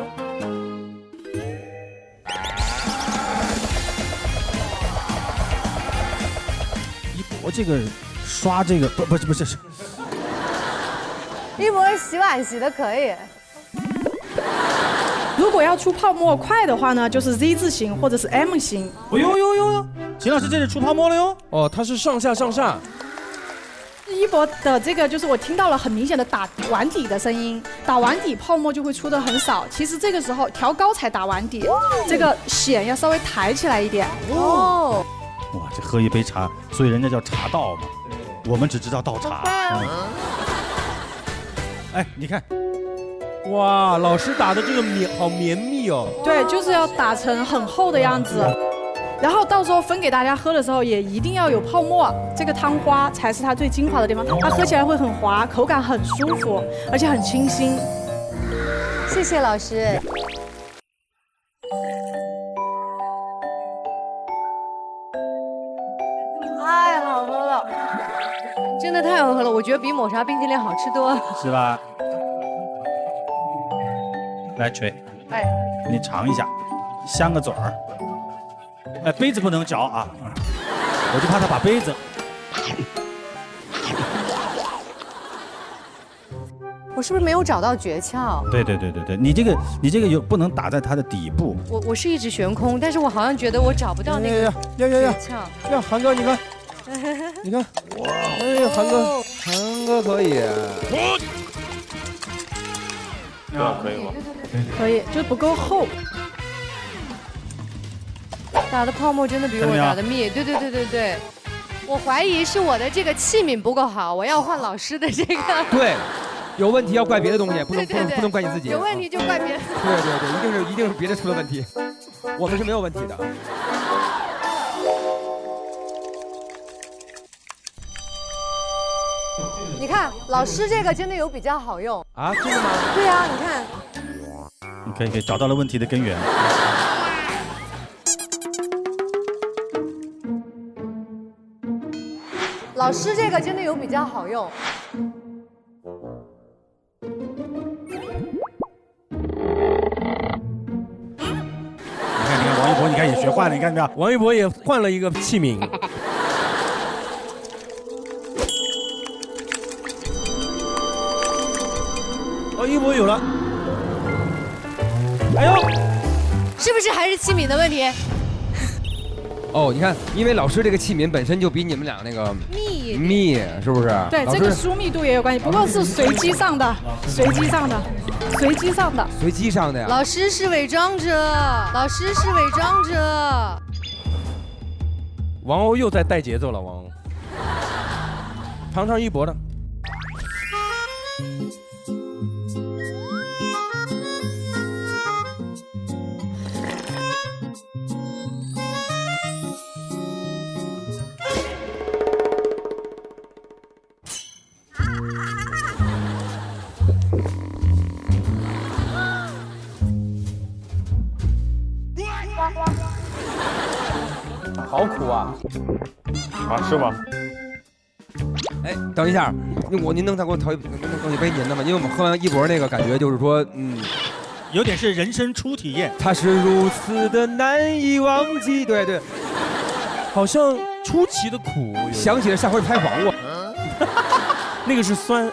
一博这个刷这个不是，
一博洗碗洗的可以。
如果要出泡沫快的话呢，就是 Z 字形或者是 M 型。
哦呦，秦老师这里出泡沫了哟。
哦，它是上下上下。
一博的这个就是我听到了很明显的打碗底的声音，打碗底泡沫就会出的很少。其实这个时候调高才打碗底，这个弦要稍微抬起来一点。哦，
哇，这喝一杯茶，所以人家叫茶道嘛，我们只知道倒茶。哎，你看。
哇，老师打的这个好绵密哦。
对，就是要打成很厚的样子，然后到时候分给大家喝的时候也一定要有泡沫，这个汤花才是它最精华的地方，它喝起来会很滑，口感很舒服，而且很清新。
谢谢老师。太好喝了，真的太好喝了，我觉得比抹茶冰淇淋好吃多了。
是吧？来锤，
哎，
你尝一下，香个嘴儿。哎，杯子不能嚼啊，我就怕他把杯子。
我是不是没有找到诀窍？
对，你这个有不能打在它的底部。
我是一直悬空，但是我好像觉得我找不到那个诀窍。
呀，韩哥，你看，你看，哇，哎呀，韩哥可以。
这样可以吗？
可以，就不够厚。
打的泡沫真的比我打的密，对，我怀疑是我的这个器皿不够好，我要换老师的这个。
对，有问题要怪别的东西，不能怪你自己。
有问题就怪别人。
对，一定是别的出了问题，我们是没有问题的。
你看，老师这个真的有比较好用
啊？真的吗？
对啊，你看。
可以找到了问题的根源。
老师这个真的有比较好用。
你看王一博，你看也学坏了，你看到没有？
王一博也换了一个器皿。哦，一博有了。哎呦，
是不是还是器皿的问题？
哦，你看，因为老师这个器皿本身就比你们俩那个密，是不是？
对，这个疏密度也有关系，不过是随机上的呀。
老师是伪装者，
王鸥又在带节奏了，王鸥。尝一博的。
好苦啊！
是吗？
哎，等一下，您能再给我调一杯您的吗？因为我们喝完一博那个感觉就是说，
有点是人生初体验。
它是如此的难以忘记，对，
好像出奇的苦，
想起了下回拍黄瓜，
那个是酸，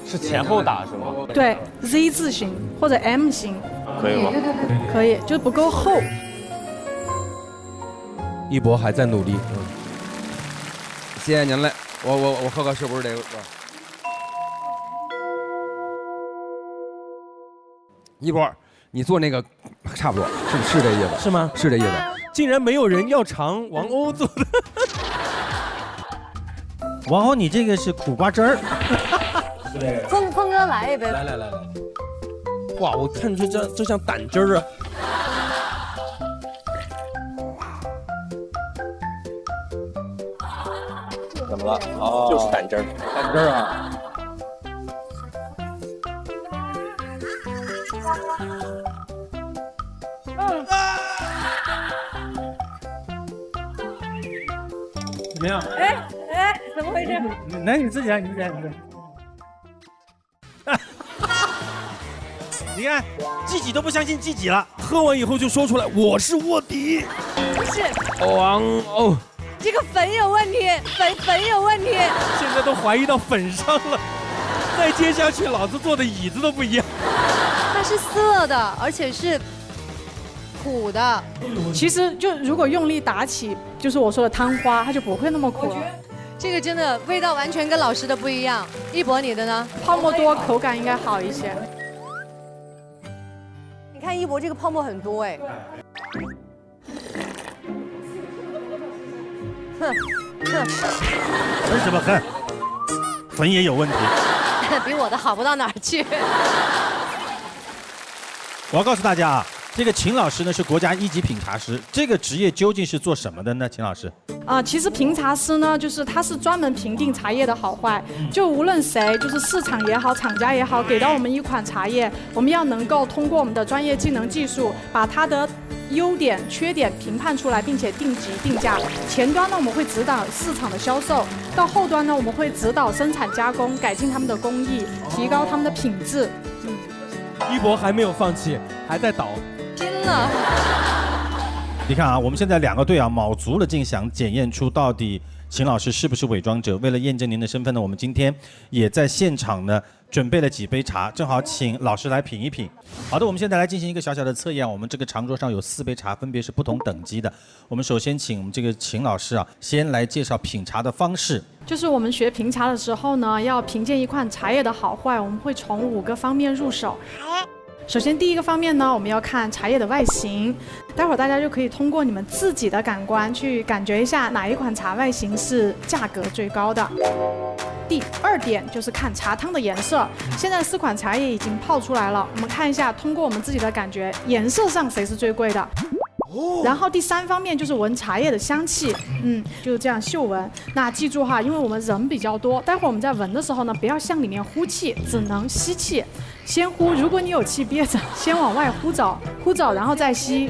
是前后打是吗？
对 ，Z 字形或者 M 型。
可以吗？
可以，就是不够厚。
一博还在努力，谢谢您嘞，我喝是不是这个？一博，你做那个差不多，是这意思，
是吗？
是这意思。
竟然没有人要尝王鸥做的。
王鸥，你这个是苦瓜汁儿。
峰哥来一杯。
来。哇，我看这像胆汁儿啊。
怎么了？哦，就是胆汁儿。
胆汁儿啊。
怎么样？
哎，怎么回事？
来，你自己来，你看，自己都不相信自己了，
喝完以后就说出来，我是卧底。
不是。
王鸥，
这个粉有问题，粉有问题。
现在都怀疑到粉上了，再接下去老子坐的椅子都不一样。
它是涩的，而且是苦的。
其实就如果用力打起，就是我说的汤花，它就不会那么苦了。
这个真的味道完全跟老师的不一样。一博，你的呢？
泡沫多，口感应该好一些。
你看一博这个泡沫很多哎。哼。
恨什么恨？粉也有问题。
比我的好不到哪儿去。
我要告诉大家啊，这个秦老师呢是国家1级品茶师，这个职业究竟是做什么的呢？秦老师？
其实评茶师呢，就是他是专门评定茶叶的好坏。就无论谁，就是市场也好，厂家也好，给到我们一款茶叶，我们要能够通过我们的专业技能技术，把它的优点、缺点评判出来，并且定级定价。前端呢，我们会指导市场的销售；到后端呢，我们会指导生产加工，改进他们的工艺，提高他们的品质。
一博还没有放弃，还在倒。
拼了！
你看啊，我们现在2个队啊，卯足了劲想检验出到底秦老师是不是伪装者。为了验证您的身份呢，我们今天也在现场呢准备了几杯茶，正好请老师来品一品。好的，我们现在来进行一个小小的测验。我们这个长桌上有4杯茶，分别是不同等级的。我们首先请我们这个秦老师啊，先来介绍品茶的方式。
就是我们学评茶的时候呢，要评鉴一款茶叶的好坏，我们会从5个方面入手。首先第一个方面呢，我们要看茶叶的外形。待会儿大家就可以通过你们自己的感官去感觉一下哪一款茶外形是价格最高的。第2点就是看茶汤的颜色。现在4款茶叶已经泡出来了，我们看一下，通过我们自己的感觉，颜色上谁是最贵的。然后第3方面就是闻茶叶的香气，就是这样嗅闻。那记住哈，因为我们人比较多，待会儿我们在闻的时候呢，不要向里面呼气，只能吸气。先呼，如果你有气憋着，先往外呼走，然后再吸。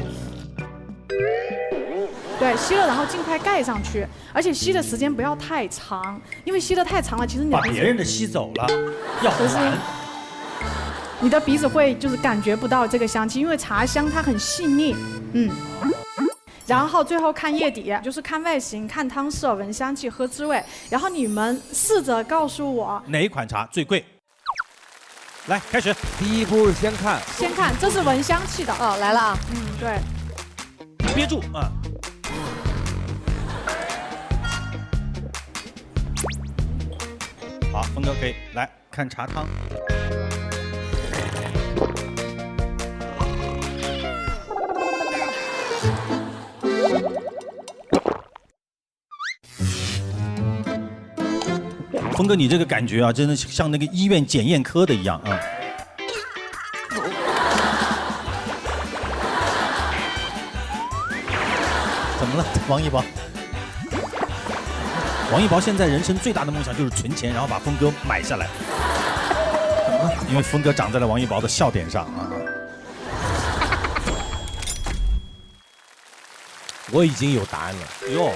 对，吸了然后尽快盖上去，而且吸的时间不要太长，因为吸得太长了，其实你
把别人的吸走了，要完。
你的鼻子会就是感觉不到这个香气，因为茶香它很细腻，然后最后看叶底，就是看外形、看汤色、闻香气、喝滋味。然后你们试着告诉我
哪一款茶最贵。来，开始。
第一步先看，
这是闻香气的。
哦，来了啊。
对。
憋住啊。好，峰哥可以来看茶汤。峰哥，你这个感觉啊，真的像那个医院检验科的一样啊！怎么了，王一博？王一博现在人生最大的梦想就是存钱，然后把峰哥买下来。因为峰哥长在了王一博的笑点上啊！
我已经有答案了。
哟，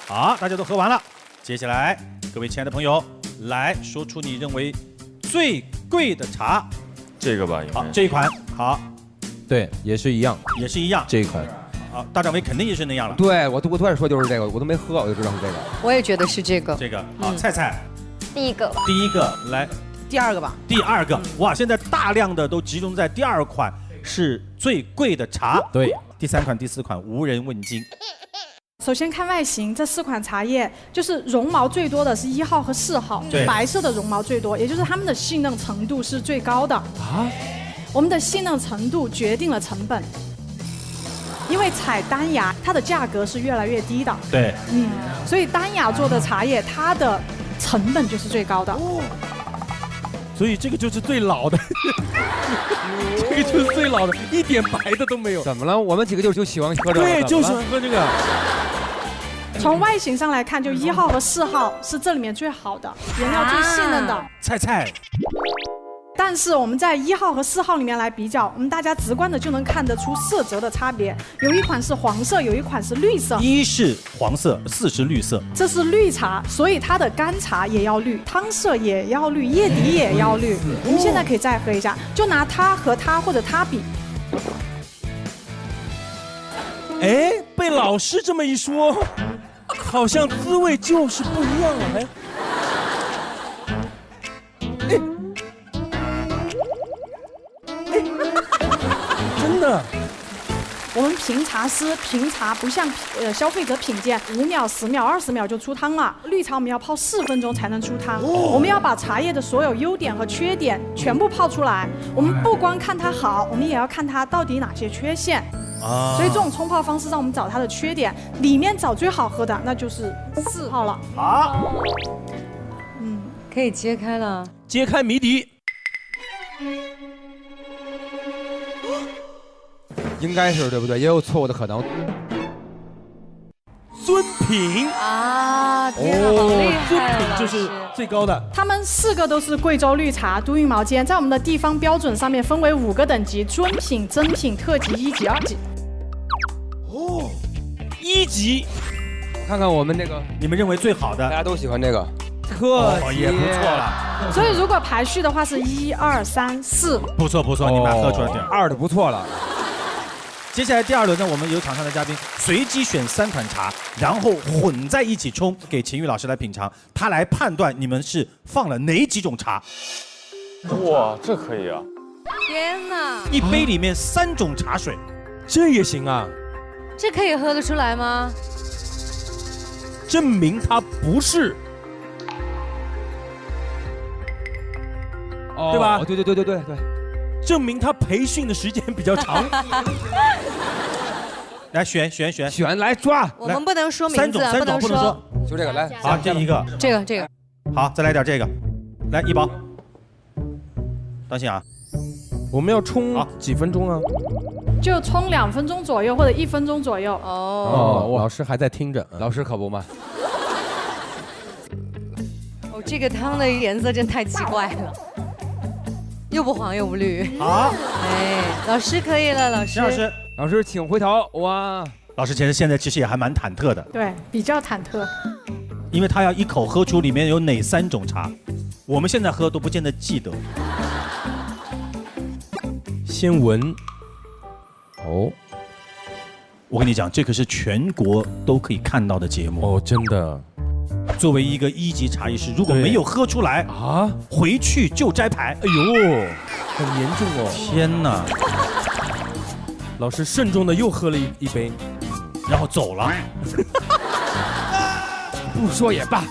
好，大家都喝完了。接下来，各位亲爱的朋友，来说出你认为最贵的茶。
这个吧，
好，这一款好，
对，也是一样，
这一款。好，大张伟肯定也是那样了。
对，我突然说就是这个，我都没喝，我就知道是这个。
我也觉得是这个。
这个好，菜菜。
第一个吧。
第一个来。
第2个吧。
第2个，哇，现在大量的都集中在第2款是最贵的茶。
对。
第3款、第4款无人问津。
首先看外形，这4款茶叶就是绒毛最多的是1号和4号，白色的绒毛最多，也就是它们的细嫩程度是最高的啊。我们的细嫩程度决定了成本，因为采单芽，它的价格是越来越低的。
对，
所以单芽做的茶叶，它的成本就是最高的。
所以这个就是最老的，这个就是最老的，一点白的都没有。
怎么了？我们几个就喜欢喝这个。
对，就喜欢喝这个。
从外形上来看，就1号和4号是这里面最好的，原料最细嫩的。
菜。
但是我们在1号和4号里面来比较，我们大家直观的就能看得出色泽的差别。有一款是黄色，有一款是绿色。
1是黄色，4是绿色。
这是绿茶，所以它的干茶也要绿，汤色也要绿，叶底也要绿。我们现在可以再喝一下，就拿它和它或者它比。
哎，被老师这么一说，好像滋味就是不一样了。真的，
我们评茶师评茶不像消费者品鉴，5秒、10秒、20秒就出汤了。绿茶我们要泡4分钟才能出汤，我们要把茶叶的所有优点和缺点全部泡出来。我们不光看它好，我们也要看它到底哪些缺陷。所以这种冲泡方式让我们找它的缺点，里面找最好喝的那就是4号了。
好，
可以揭开了，
揭开谜底。
应该是对不对？也有错误的可能。
尊品
啊，天啊，好厉害！
尊品就是最高的。
他们4个都是贵州绿茶，都匀毛尖，在我们的地方标准上面分为5个等级：尊品、珍品、特级、1级、2级。
哦，1级。
看看我们这个，
你们认为最好的，
大家都喜欢这个。
特级
也不错了。
所以如果排序的话是1、2、3、4。
不错，你们俩喝出来点
，2的不错了。
接下来第2轮呢，我们由场上的嘉宾随机选3款茶，然后混在一起冲，给秦玉老师来品尝，他来判断你们是放了哪几种茶。
哇，这可以啊！
天哪！
一杯里面3种茶水，
这也行啊？
这可以喝得出来吗？
证明它不是，对吧？
对。
证明他培训的时间比较长。
来选，
来抓。
我们不能说名字，
3种不能说。
就这个来。
好，这一个。
这个。
好，再来点这个。来1包。当心啊！
我们要冲几分钟啊？
就冲2分钟左右或者1分钟左右。
哦，老师还在听着，
老师可不嘛。
哦，这个汤的颜色真太奇怪了。又不黄又不绿，
好，
老师可以了，老师，
老师请回头，哇，
老师现在其实也还蛮忐忑的，
对，比较忐忑，
因为他要一口喝出里面有哪3种茶，我们现在喝都不见得记得。
先闻，哦，
我跟你讲，这可是全国都可以看到的节目
哦，真的。
作为一个1级茶艺师，如果没有喝出来啊，回去就摘牌。哎呦，
很严重哦！
天哪！
老师慎重的又喝了一杯，
然后走了。
不说也罢。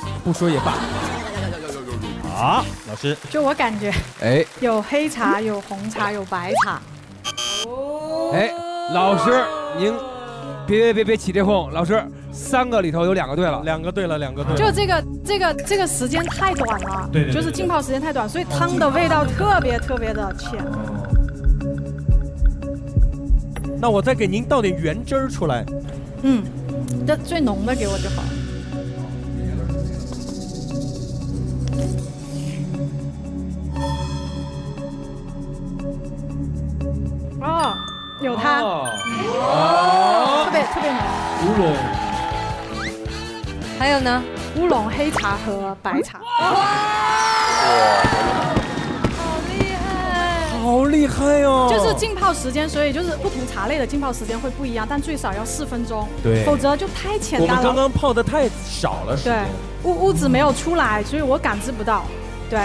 好，老师，
就我感觉，有黑茶，有红茶，有白茶。
老师您别起这哄，老师。3个里头有2个对了
，2个对了。
就这个时间太短了，
对，
就是浸泡时间太短，所以汤的味道特别的浅。
那我再给您倒点原汁儿出来。
这最浓的给我就好。哦，有它，特别浓。
乌龙。
还有呢，
乌龙、黑茶和白茶。
好厉害哦！
就是浸泡时间，所以就是不同茶类的浸泡时间会不一样，但最少要4分钟，
对，
否则就太浅淡了。
我们刚刚泡的太少了，
对，污渍没有出来，所以我感知不到。对，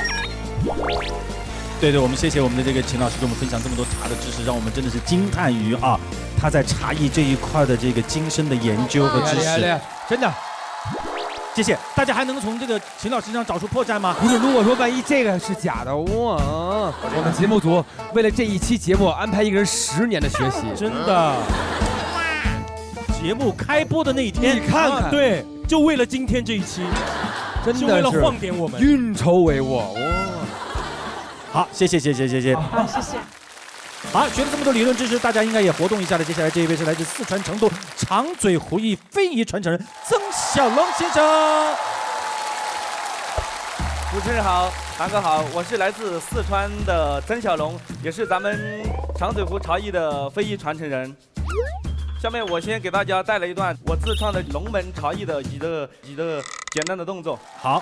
对，我们谢谢我们的这个秦老师给我们分享这么多茶的知识，让我们真的是惊叹于啊他在茶艺这一块的这个精深的研究和知识，
真的。
谢谢大家，还能从这个秦老师身上找出破绽吗？
不是，如果说万一这个是假的，哇，我们节目组为了这一期节目安排一个人10年的学习，
真的。节目开播的那一天，
你看看，
对，就为了今天这一期，
真的是
为了晃点我们，
运筹帷幄，哇！
好，谢谢。
好，谢谢。
好，学了这么多理论知识，大家应该也活动一下了。接下来这一位是来自四川成都长嘴胡艺非遗传承人曾小龙先生。
主持人好，韩哥好，我是来自四川的曾小龙，也是咱们长嘴胡茶艺的非遗传承人。下面我先给大家带来一段我自创的龙门茶艺的几个简单的动作。
好。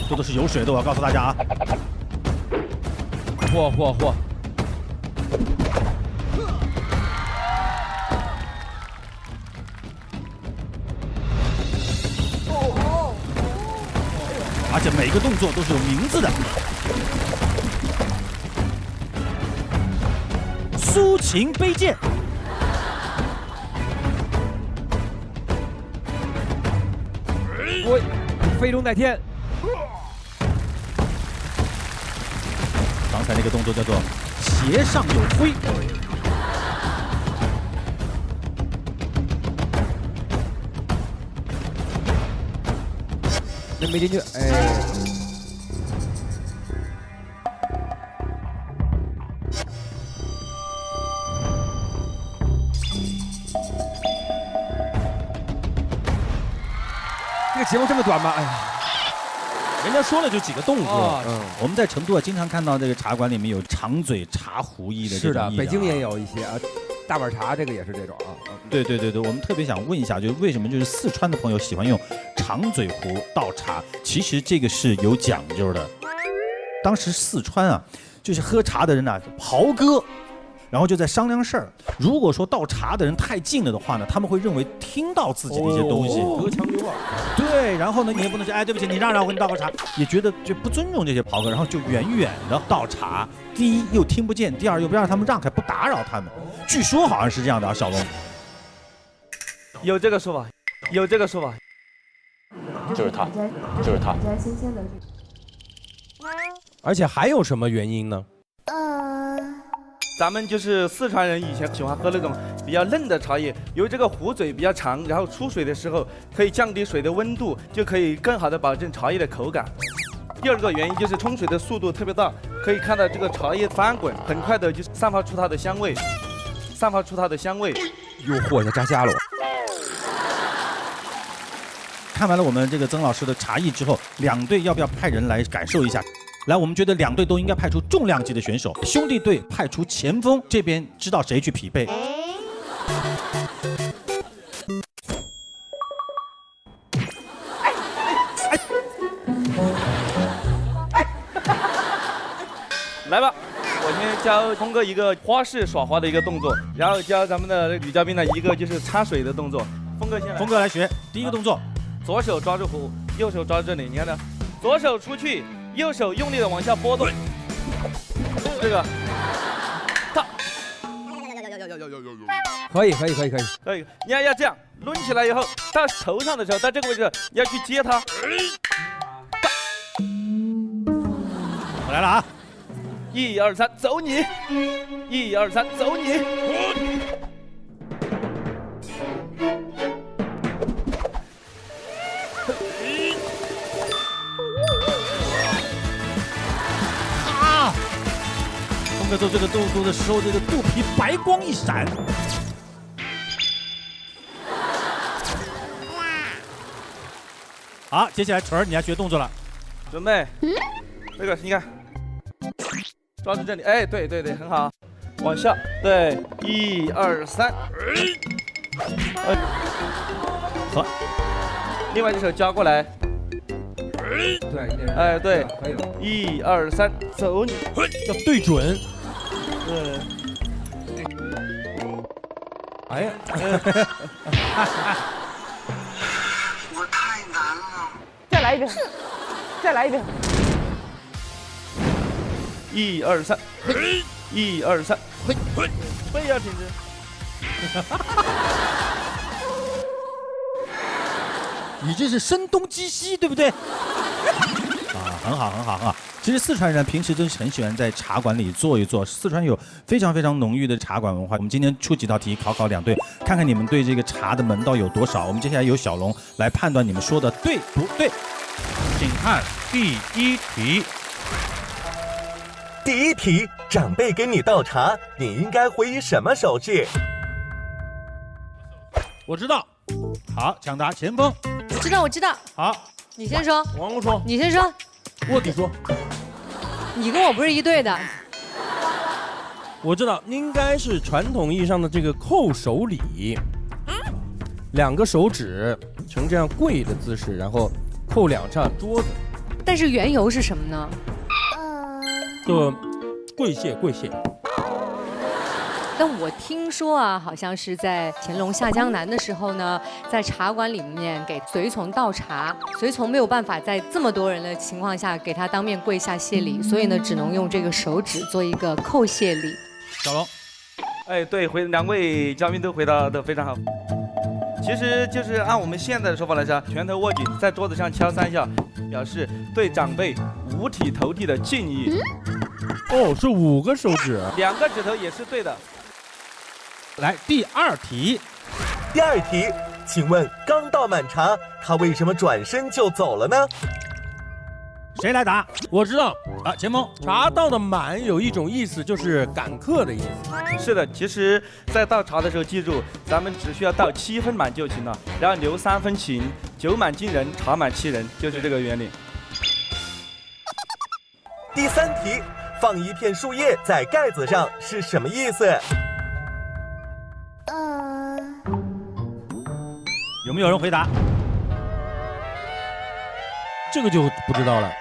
这都是有水的，我要告诉大家啊！
嚯！
而且每个动作都是有名字的。抒情杯剑，
我飞龙在天。
刚才那个动作叫做斜上有挥。
那没进去，哎。这个节目这么短吗？哎呀。
人家说了就几个动作，
我们在成都啊，经常看到这个茶馆里面有长嘴茶壶艺的这种艺。
是的，北京也有一些啊，大碗茶这个也是这种啊。
对，我们特别想问一下，就是为什么就是四川的朋友喜欢用长嘴壶倒茶？其实这个是有讲究的。当时四川啊，就是喝茶的人呢袍哥。然后就在商量事儿。如果说倒茶的人太近了的话呢，他们会认为听到自己的一些东西，
隔墙有耳。
对，然后呢，你也不能说，哎，对不起，你让我给你倒个茶，也觉得就不尊重这些袍哥，然后就远远的倒茶。第一又听不见，第二又不让他们让开，不打扰他们。据说好像是这样的啊，小龙。
有这个说法，有这个说法。
就是他。
而且还有什么原因呢？
咱们就是四川人以前喜欢喝那种比较嫩的茶叶，由于这个壶嘴比较长，然后出水的时候可以降低水的温度，就可以更好的保证茶叶的口感。第二个原因就是冲水的速度特别大，可以看到这个茶叶翻滚，很快的就散发出它的香味，
哟嚯，要加价了！
看完了我们这个曾老师的茶艺之后，两队要不要派人来感受一下？来，我们觉得两队都应该派出重量级的选手，兄弟队派出前锋，这边知道谁去匹配。
来吧，我先教峰哥一个花式耍花的一个动作，然后教咱们的女嘉宾呢一个就是插水的动作。峰哥先来。
峰哥来学第一个动作，
左手抓住壶，右手抓住这里，你看到，左手出去。右手用力的往下拨动，这个，
可以，
你要这样抡起来以后，到头上的时候，到这个位置你要去接它。
我来了啊
！1、2、3，走你！1、2、3，走你！
做这个动作的时候，这个肚皮白光一闪。好，接下来纯儿你要学动作了，
准备。这个你看，抓住这里，哎，对，很好，往下，对，1、2、3，
好，
另外一只手交过来。
对，
哎，对，
可以了。
1、2、3，走你，
要对准。
对。
哎呀，
我太难了。
再来一遍，再来一遍。
1、2、3，嘿！1、2、3，嘿！嘿呀，品质。
你这是声东击西，对不对？啊，很好，很好，很好。其实四川人平时真是很喜欢在茶馆里坐一坐。四川有非常非常浓郁的茶馆文化。我们今天出几道题考2队，看看你们对这个茶的门道有多少。我们接下来由小龙来判断你们说的对不对。请看第1题。
第1题，长辈给你倒茶，你应该回以什么手势？
我知道。
好，抢答前锋。
我知道。
好，
你先说。
王说。
你先说。
卧底说。
你跟我不是一队的。
我知道，应该是传统意义上的这个叩手礼，2个手指呈这样跪的姿势，然后扣2下桌子。
但是缘由是什么呢？
跪谢。
但我听说啊，好像是在乾隆下江南的时候呢，在茶馆里面给随从倒茶，随从没有办法在这么多人的情况下给他当面跪下谢礼，所以呢，只能用这个手指做一个叩谢礼。
小龙，
哎，对，2位嘉宾都回答得非常好。其实就是按我们现在的说法来说，拳头握紧，在桌子上敲3下，表示对长辈五体投地的敬意。
哦，是5个手指
，2个指头也是对的。
来，第2题。
第2题，请问刚倒满茶，他为什么转身就走了呢？
谁来答？
我知道
啊，前锋。
茶倒的满有一种意思，就是赶客的意思。
是的，其实，在倒茶的时候，记住，咱们只需要倒7分满就行了，然后留3分情，酒满惊人，茶满欺人，就是这个原理。
第3题，放一片树叶在盖子上是什么意思？
有没有人回答？
这个就不知道了。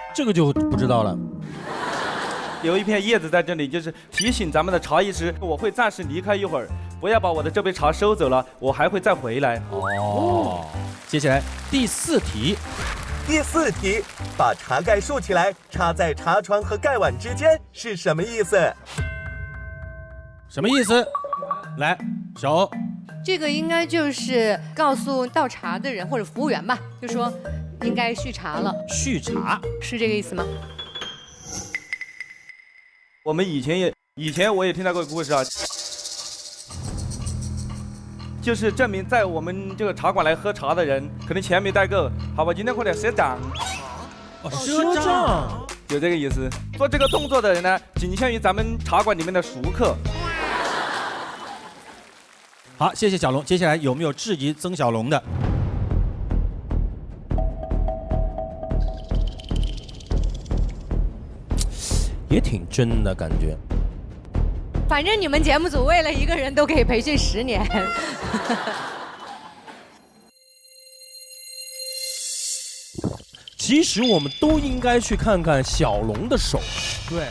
有一片叶子在这里，就是提醒咱们的茶艺师，我会暂时离开一会儿，不要把我的这杯茶收走了，我还会再回来。
哦，接下来第4题。
第4题，把茶盖竖起来，插在茶床和盖碗之间是什么意思？
什么意思？来，小欧。
这个应该就是告诉倒茶的人或者服务员吧，就说应该续茶了。
续茶
是这个意思吗？
我们以前我也听到过故事啊，就是证明在我们这个茶馆来喝茶的人，可能钱没带够，好吧，今天快点赊账。
赊账，
有这个意思。做这个动作的人呢，仅限于咱们茶馆里面的熟客。
好，谢谢小龙。接下来有没有质疑曾小龙的？
也挺真的感觉。
反正你们节目组为了一个人都可以培训10年。
其实我们都应该去看看小龙的手。
对。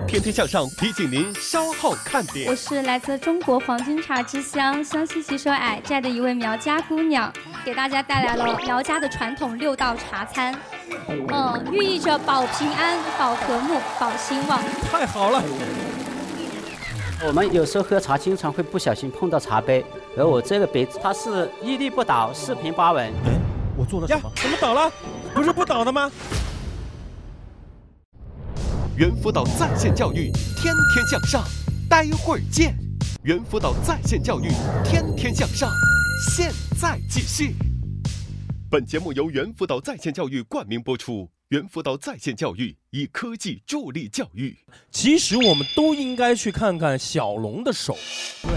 天天向上提醒您稍后看点。
我是来自中国黄金茶之乡湘西吉首矮寨的一位苗家姑娘，给大家带来了苗家的传统6道茶餐，寓意着保平安、保和睦、保兴旺。
太好了！
我们有时候喝茶经常会不小心碰到茶杯，而我这个杯子它是屹立不倒、四平八稳。
哎，我做了什么？
怎么倒了？不是不倒的吗？
猿辅导在线教育，天天向上。待会儿见。猿辅导在线教育，天天向上。现在继续。本节目由猿辅导在线教育冠名播出。猿辅导在线教育以科技助力教育。
其实我们都应该去看看小龙的手。
对。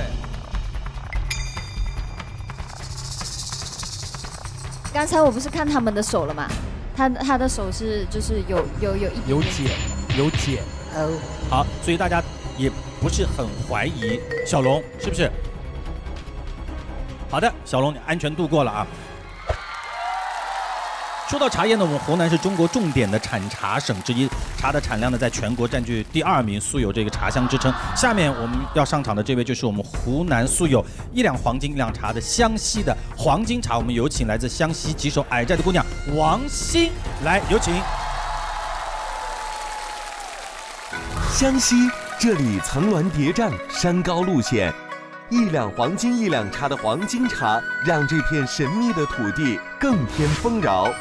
刚才我不是看他们的手了吗？他的手是就是有茧
哦。好，所以大家也不是很怀疑小龙是不是？好的，小龙你安全度过了啊。说到茶叶呢，我们湖南是中国重点的产茶省之一，茶的产量呢在全国占据第2名，素有这个茶乡之称。下面我们要上场的这位就是我们湖南素有1两黄金1两茶的湘西的黄金茶，我们有请来自湘西吉首矮寨的姑娘王欣，来有请。
湘西这里层峦叠嶂，山高路险，1两黄金1两茶的黄金茶，让这片神秘的土地更添丰饶。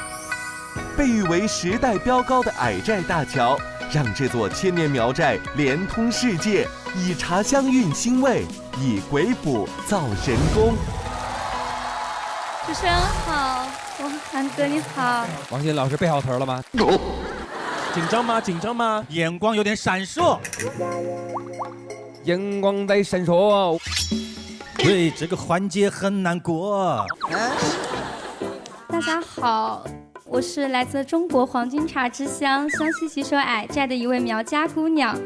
被誉为时代标高的矮寨大桥，让这座千年苗寨连通世界，以茶香运兴味，以鬼斧造神功。
主持人好，韩哥你好。
王欣老师背好词了吗？
紧张吗？紧张吗？
眼光有点闪烁，
眼光在闪烁。
对，这个环节很难过。
大家好，我是来自中国黄金茶之乡湘西吉首矮寨的一位苗家姑娘，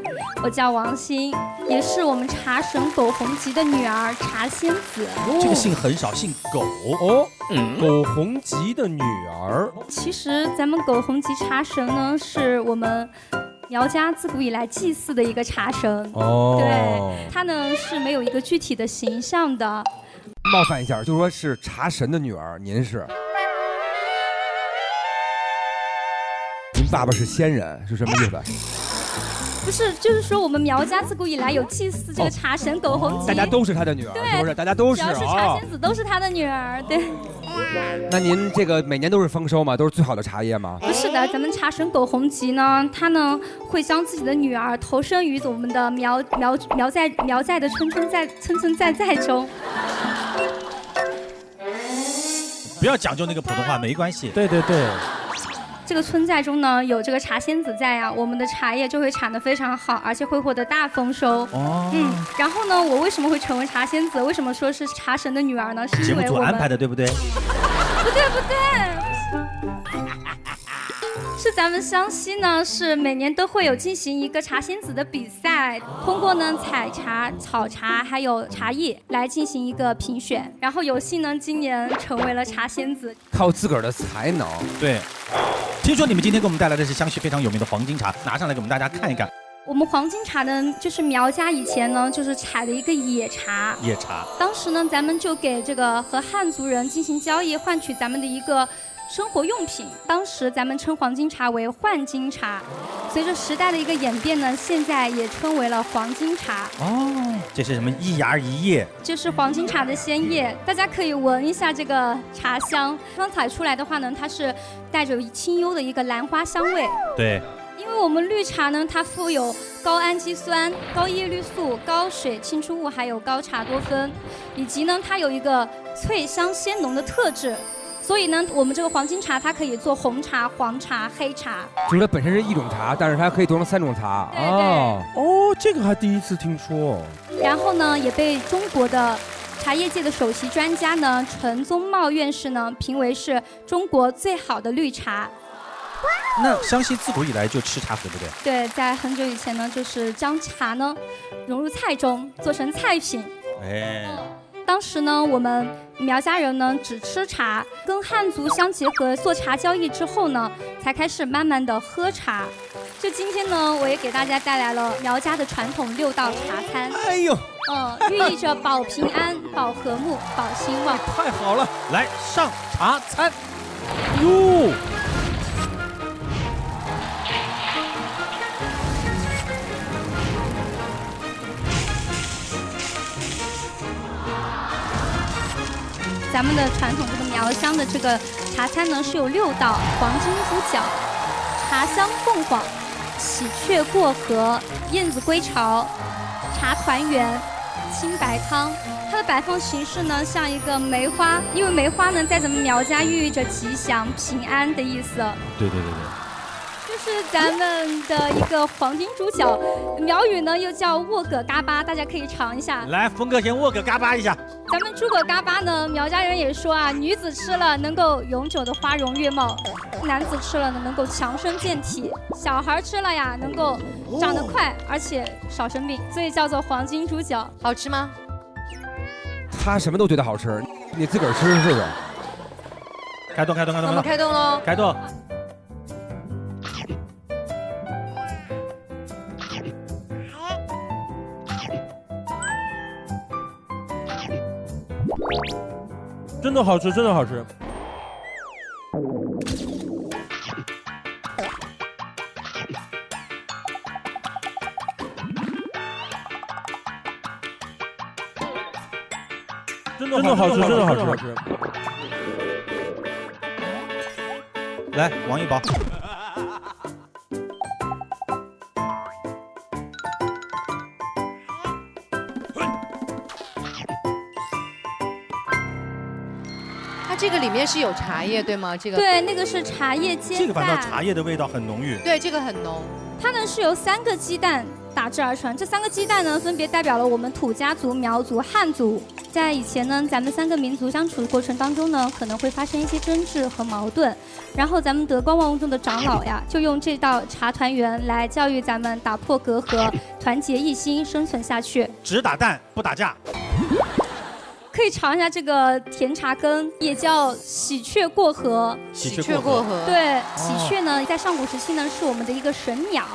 我叫王欣，也是我们茶神苟洪吉的女儿茶仙子。
这个姓很少，姓苟
哦。苟洪吉的女儿。
其实咱们苟洪吉茶神呢，是我们苗家自古以来祭祀的一个茶神。
哦，
对，他呢是没有一个具体的形象的。
冒犯一下，就说是茶神的女儿，您是？您爸爸是仙人，是什么意思？
不是，就是说我们苗家自古以来有祭祀这个茶神苟洪吉，
大家都是他的女儿，是不是？大家都是，
只要是茶仙子都是他的女儿，对。
那您这个每年都是丰收吗？都是最好的茶叶吗？
不是的，咱们茶神苟洪吉呢，他呢会将自己的女儿投身于我们的苗寨的村村在中。
不要讲究那个普通话，没关系。
对对对。
这个村寨中呢，有这个茶仙子在啊，我们的茶叶就会产得非常好，而且会获得大丰收。哦。然后呢，我为什么会成为茶仙子？为什么说是茶神的女儿呢？是因为
节目组安排的，对不对？
不对，是咱们湘西呢，是每年都会有进行一个茶仙子的比赛，通过呢采茶、炒茶还有茶叶来进行一个评选，然后有幸呢今年成为了茶仙子。
靠自个儿的才能。
对。听说你们今天给我们带来的是湘西非常有名的黄金茶，拿上来给我们大家看一看。
我们黄金茶呢，就是苗家以前呢，就是采的一个野茶。
野茶。
当时呢，咱们就给这个和汉族人进行交易，换取咱们的一个生活用品。当时咱们称黄金茶为换金茶，随着时代的一个演变呢，现在也称为了黄金茶。
哦，这是什么一芽一叶？
就是黄金茶的鲜叶，大家可以闻一下这个茶香。刚采出来的话呢，它是带着清幽的一个兰花香味。
对。
因为我们绿茶呢，它富有高氨基酸、高叶绿素、高水清除物，还有高茶多酚，以及呢，它有一个脆香鲜浓的特质。所以呢，我们这个黄金茶它可以做红茶、黄茶、黑茶。
就是它本身是一种茶，但是它可以做成3种茶。
对对。
哦，这个还第一次听说。
然后呢，也被中国的茶叶界的首席专家呢，陈宗茂院士呢，评为是中国最好的绿茶。
那湘西自古以来就吃茶，对不对？
对，在很久以前呢，就是将茶呢融入菜中，做成菜品。
哎。
当时呢，我们苗家人呢只吃茶，跟汉族相结合，做茶交易之后呢，才开始慢慢的喝茶。就今天呢，我也给大家带来了苗家的传统6道茶餐。
哎呦，
寓意着保平安、保和睦、保兴旺。
太好了，
来上茶餐。
哟。
咱们的传统这个苗乡的这个茶餐呢是有6道：黄金猪脚、茶香凤凰、喜鹊过河、燕子归巢、茶团圆、青白汤。它的摆放形式呢像一个梅花，因为梅花呢在咱们苗家寓意着吉祥平安的意思。
对。
是咱们的一个黄金猪脚，苗语呢又叫沃葛嘎巴，大家可以尝一下。
来，峰哥先沃葛嘎巴一下。
咱们猪葛嘎巴呢，苗家人也说啊，女子吃了能够永久的花容月貌，男子吃了呢能够强身健体，小孩吃了呀能够长得快，而且少生病，所以叫做黄金猪脚。好吃吗？
他什么都觉得好吃，你自个儿吃是不是？
开动，
我们开动喽！
开动。
真的好吃，真的好吃。真的好吃，真的好吃。
来，王一宝。
它这个里面是有茶叶对吗？这个
对，那个是茶叶煎蛋。
这个反倒茶叶的味道很浓郁。
对，这个很浓。
它呢是由3个鸡蛋打制而成，这3个鸡蛋呢分别代表了我们土家族、苗族、汉族。在以前呢，咱们3个民族相处的过程当中呢，可能会发生一些争执和矛盾。然后咱们德高望重的长老呀，就用这道茶团圆来教育咱们打破隔阂，团结一心，生存下去。
只打蛋不打架。
可以尝一下这个甜茶羹，也叫喜鹊过河。
喜鹊过河。
对，喜鹊呢，在上古时期呢，是我们的一个神鸟。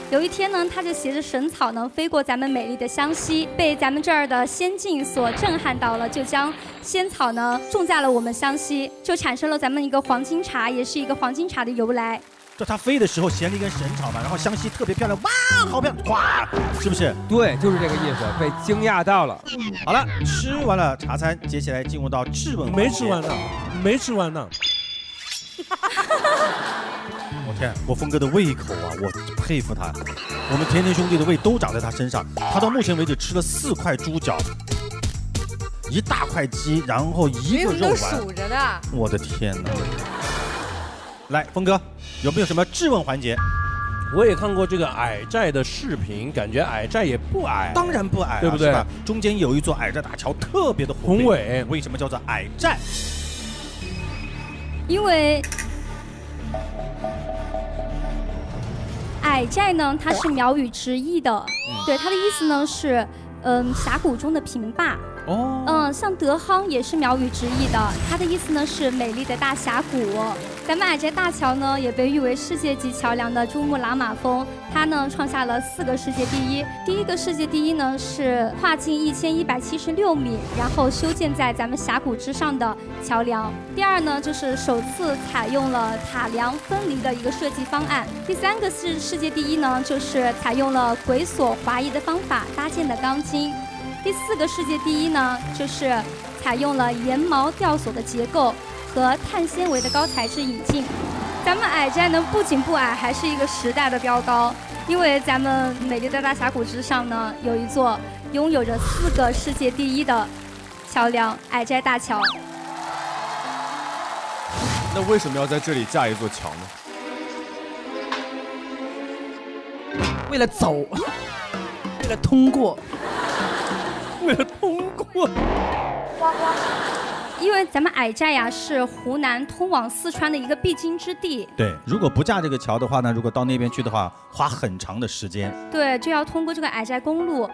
有一天呢，它就携着神草呢，飞过咱们美丽的湘西，被咱们这儿的仙境所震撼到了，就将仙草呢种在了我们湘西，就产生了咱们一个黄金茶，也是一个黄金茶的由来。
就它飞的时候衔了一根神草嘛，然后湘西特别漂亮，哇，好漂亮，哇，是不是？
对，就是这个意思，被惊讶到了。
好了，吃完了茶餐，接下来进入到质问环节。
没吃完呢，没吃完呢。
我天，我峰哥的胃口啊，我佩服他。我们甜甜兄弟的胃都长在他身上，他到目前为止吃了4块猪脚，1大块鸡，然后1个肉丸。
数着的。
我的天哪！来，峰哥，有没有什么质问环节？
我也看过这个矮寨的视频，感觉矮寨也不矮，
当然不矮、啊，
对不对？
中间有一座矮寨大桥，特别的
宏伟。
为什么叫做矮寨？
因为矮寨呢，它是苗语直译的，对，它的意思呢是，峡谷中的平坝。像德夯也是苗语直译的，它的意思呢是美丽的大峡谷。咱们矮寨大桥呢也被誉为世界级桥梁的珠穆朗玛峰，它呢创下了4个世界第一。第一个世界第一呢是跨径1176米，然后修建在咱们峡谷之上的桥梁。第二呢就是首次采用了塔梁分离的一个设计方案。第3个是世界第一呢，就是采用了鬼锁滑移的方法搭建的钢筋。第4个世界第一呢，就是采用了岩毛吊索的结构和碳纤维的高材质引进。咱们矮寨呢，不仅不矮，还是一个时代的标高。因为咱们美丽的大峡谷之上呢，有一座拥有着4个世界第一的桥梁——矮寨大桥。
那为什么要在这里架一座桥呢？
为了走，为了通过。
为了通过，
因为咱们矮寨呀是湖南通往四川的一个必经之地。
对，如果不架这个桥的话呢，如果到那边去的话，花很长的时间。
对，就要通过这个矮寨公路。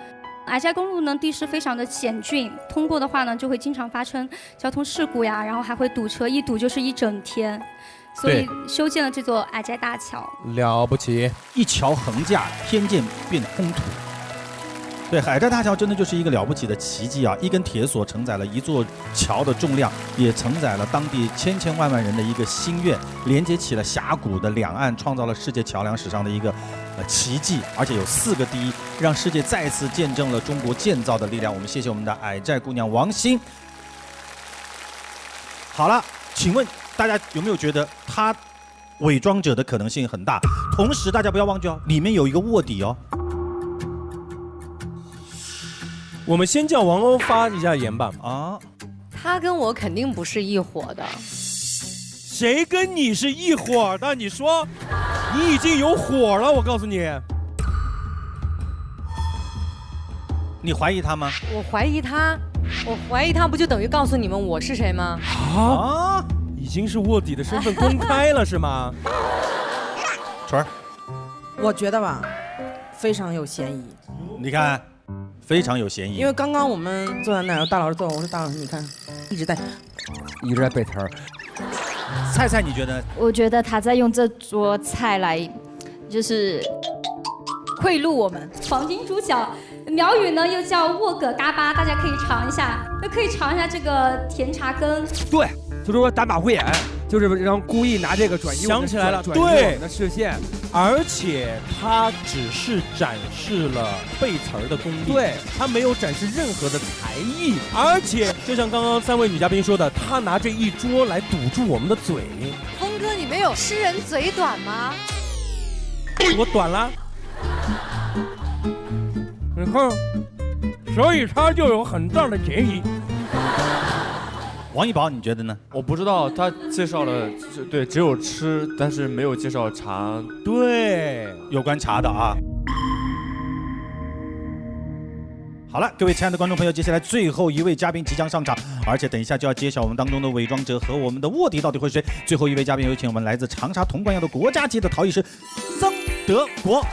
矮寨公路呢，地势非常的险峻，通过的话呢，就会经常发生交通事故呀，然后还会堵车，一堵就是1整天。所以修建了这座矮寨大桥。
了不起，
一桥横架，天堑变烘土。对，矮寨大桥真的就是一个了不起的奇迹啊！一根铁索承载了一座桥的重量，也承载了当地千千万万人的一个心愿，连接起了峡谷的两岸，创造了世界桥梁史上的一个奇迹，而且有4个第一，让世界再次见证了中国建造的力量。我们谢谢我们的矮寨姑娘王鑫。好了，请问大家有没有觉得她伪装者的可能性很大？同时，大家不要忘记哦，里面有一个卧底哦。
我们先叫王欧发一下言吧。
啊，
他跟我肯定不是一伙的。
谁跟你是一伙的？你说，你已经有火了，我告诉你。
你怀疑他吗？
我怀疑他，不就等于告诉你们我是谁吗？
啊，已经是卧底的身份公开了是吗？
纯儿，
我觉得吧，非常有嫌疑。
你看。非常有嫌疑，
因为刚刚我们坐在那儿，大老师坐，我说大老师你看，一直在
背词儿，
菜菜，你觉得？
我觉得他在用这桌菜来，就是
贿赂我们。黄金猪脚，苗语呢又叫沃葛嘎巴，大家可以尝一下，可以尝一下这个甜茶羹。
对，就是说打马虎眼，就是让故意拿这个转移。
想起来了，
对，我们的视线。
而且他只是展示了背词儿的功力，
对，
他没有展示任何的才艺。而且就像刚刚3位女嘉宾说的，他拿这一桌来堵住我们的嘴。
峰哥，你没有诗人嘴短吗？
我短了，你看，所以他就有很大的嫌疑。
王一宝，你觉得呢？
我不知道，他介绍了，对，只有吃，但是没有介绍茶。
对，
有关茶的啊。好了，各位亲爱的观众朋友，接下来最后一位嘉宾即将上场，而且等一下就要揭晓我们当中的伪装者和我们的卧底到底会谁。最后一位嘉宾有请我们来自长沙铜官窑的国家级的陶艺师曾德国。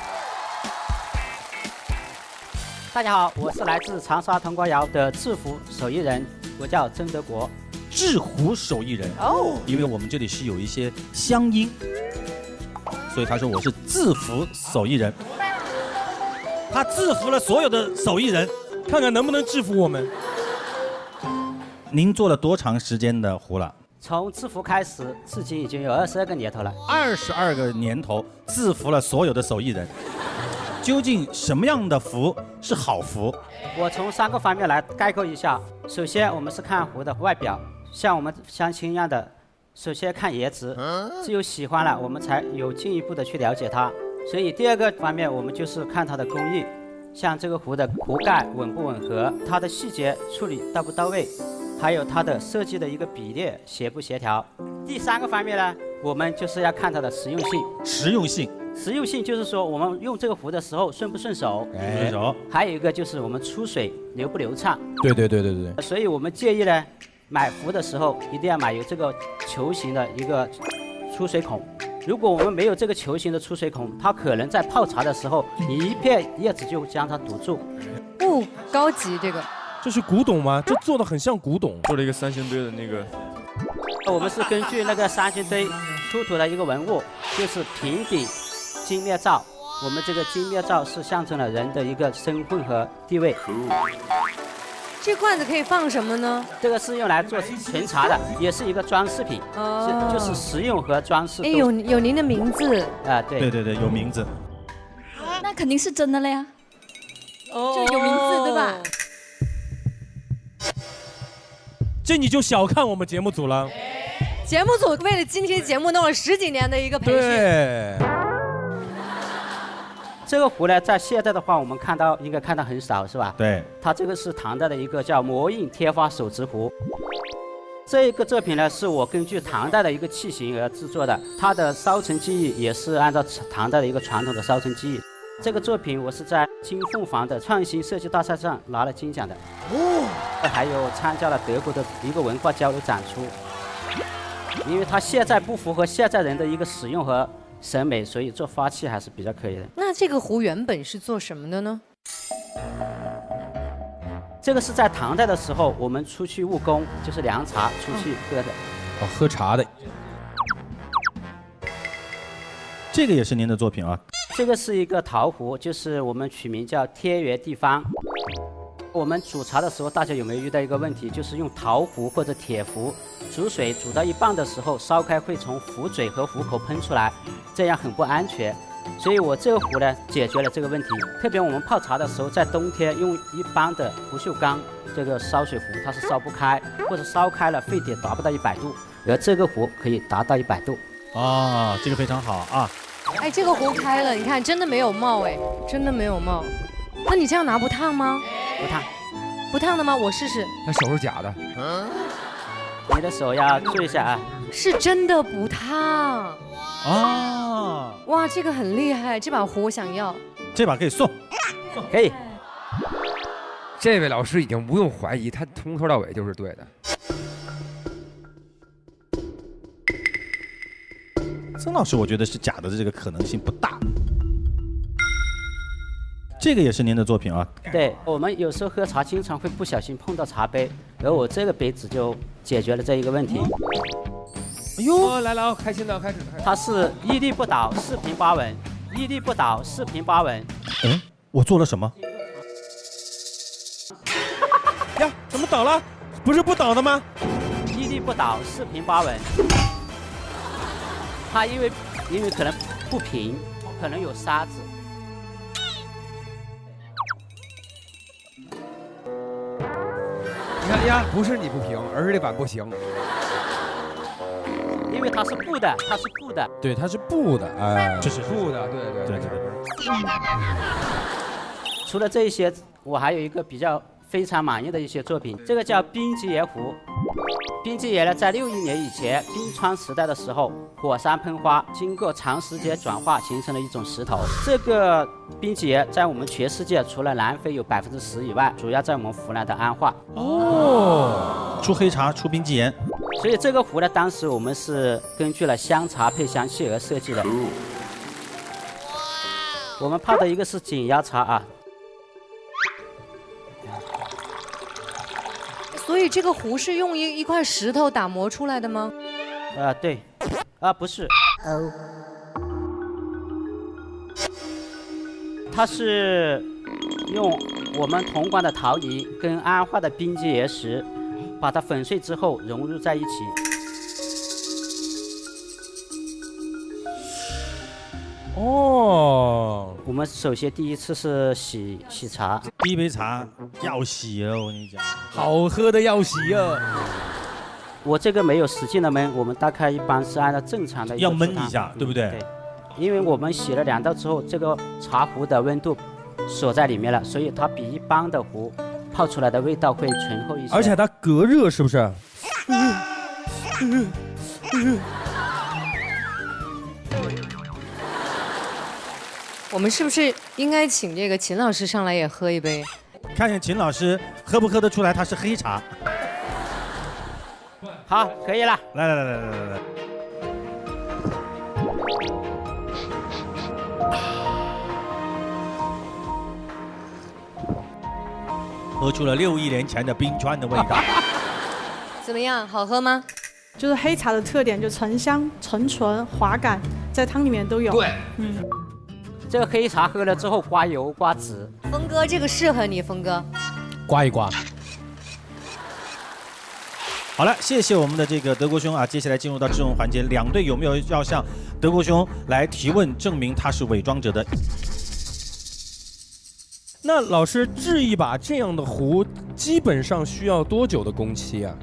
大家好，我是来自长沙铜官窑的制壶手艺人，我叫曾德国。
制壶手艺人哦，因为我们这里是有一些乡音，所以他说我是制壶手艺人。他制服了所有的手艺人，
看看能不能制服我们。
您做了多长时间的壶了？
从制壶开始，至今已经有22个年头了。
22个年头，制服了所有的手艺人。究竟什么样的壶是好壶？
我从3个方面来概括一下。首先，我们是看壶的外表，像我们相亲一样的，首先看颜值，只有喜欢了，我们才有进一步的去了解它。所以第2个方面，我们就是看它的工艺，像这个壶的壶盖吻不吻合，它的细节处理到不到位，还有它的设计的一个比例协不协调。第3个方面呢，我们就是要看它的实用性。
实用性。
实用性就是说，我们用这个壶的时候顺不顺手？
顺手。
还有一个就是我们出水流不流畅。
对。
所以我们建议呢，买壶的时候一定要买有这个球形的一个出水孔。如果我们没有这个球形的出水孔，它可能在泡茶的时候，你一片叶子就将它堵住。
哦，高级这个。
这是古董吗？这做的很像古董。
做了一个3星堆的那个。
我们是根据那个3星堆出土的一个文物，就是平顶金面罩。我们这个金面罩是象征了人的一个身份和地位。
这罐子可以放什么呢？
这个是用来做纯茶的，也是一个装饰品，就是实用和装饰。
哎，有您的名字
啊，对，
有名字。
那肯定是真的了呀，
哦，
就有名字对吧？
这你就小看我们节目组了。
节目组为了今天节目弄了10几年的一个培训。
对。
这个壶呢，在现在的话，我们应该看到很少，是吧？
对。
它这个是唐代的一个叫魔印天花手持壶。这个作品呢，是我根据唐代的一个器型而制作的，它的烧成技艺也是按照唐代的一个传统的烧成技艺。这个作品我是在金凤凰的创新设计大赛上拿了金奖的。哦。还有参加了德国的一个文化交流展出。因为它现在不符合现在人的一个使用和审美，所以做花器还是比较可以的。
那这个壶原本是做什么的呢？
这个是在唐代的时候，我们出去务工，就是凉茶出去喝的。
哦，喝茶的。
这个也是您的作品啊？
这个是一个陶壶，就是我们取名叫天圆地方。我们煮茶的时候，大家有没有遇到一个问题，就是用陶壶或者铁壶煮水，煮到一半的时候烧开会从壶嘴和壶口喷出来，这样很不安全。所以我这个壶呢解决了这个问题。特别我们泡茶的时候，在冬天用一般的不锈钢这个烧水壶，它是烧不开，或者烧开了沸点达不到100度，而这个壶可以达到100度。
啊，这个非常好啊！
哎，这个壶开了，你看真的没有冒哎，真的没有冒。那你这样拿不烫吗？
不烫。
不烫的吗？我试试。
他手是假的。
你的手要注意一下啊。
是真的不烫。
啊！
哇，这个很厉害，这把壶我想要。
这把可以送。
可以。
这位老师已经不用怀疑，他从头到尾就是对的。
曾老师，我觉得是假的，这个可能性不大。这个也是您的作品啊？
对，我们有时候喝茶经常会不小心碰到茶杯，而我这个杯子就解决了这一个问题。
哎呦，来了，开心的开始。
它是屹立不倒，四平八稳，屹立不倒，四平八稳。
嗯，我做了什么？
呀，怎么倒了？不是不倒的吗？
屹立不倒，四平八稳。它因为可能不平，可能有沙子。
你看呀，不是你不平，而是这板不行。
因为它是布的，它是布的。
对，它是布的，哎，
这是布的，对。
除了这些，我还有一个比较非常满意的一些作品，这个叫冰极岩湖。冰极岩呢，在6亿年以前冰川时代的时候，火山喷发，经过长时间转化，形成了一种石头。这个冰极岩在我们全世界除了南非有10%以外，主要在我们湖南的安化。
出黑茶，出冰极岩。
所以这个壶呢，当时我们是根据了香茶配香气而设计的。我们泡的一个是紧腰茶啊。
所以这个壶是用一块石头打磨出来的吗？
对，不是，它是用我们潼关的陶泥跟安化的冰极岩石，把它粉碎之后融入在一起。
哦，
我们首先第一次是洗茶，
第一杯茶要洗了，我跟你讲，
好喝的要洗啊！
我这个没有使劲的焖，我们大概一般是按照正常的
要焖一下，对不对？
对，因为我们洗了2道之后，这个茶壶的温度锁在里面了，所以它比一般的壶泡出来的味道会醇厚一些。
而且它隔热，是不是？
我们是不是应该请这个秦老师上来也喝一杯？
看见秦老师喝不喝得出来它是黑茶？
好，可以了。
来。喝出了6亿年前的冰川的味道。
怎么样，好喝吗？
就是黑茶的特点，就沉香、沉醇、滑感，在汤里面都有。
对，这个黑茶喝了之后刮油刮脂。
峰哥，这个适合你，峰哥。
刮一刮。
好了，谢谢我们的这个德国兄啊，接下来进入到质问环节，两队有没有要向德国兄来提问，证明他是伪装者的？
那老师制一把这样的壶，基本上需要多久的工期啊？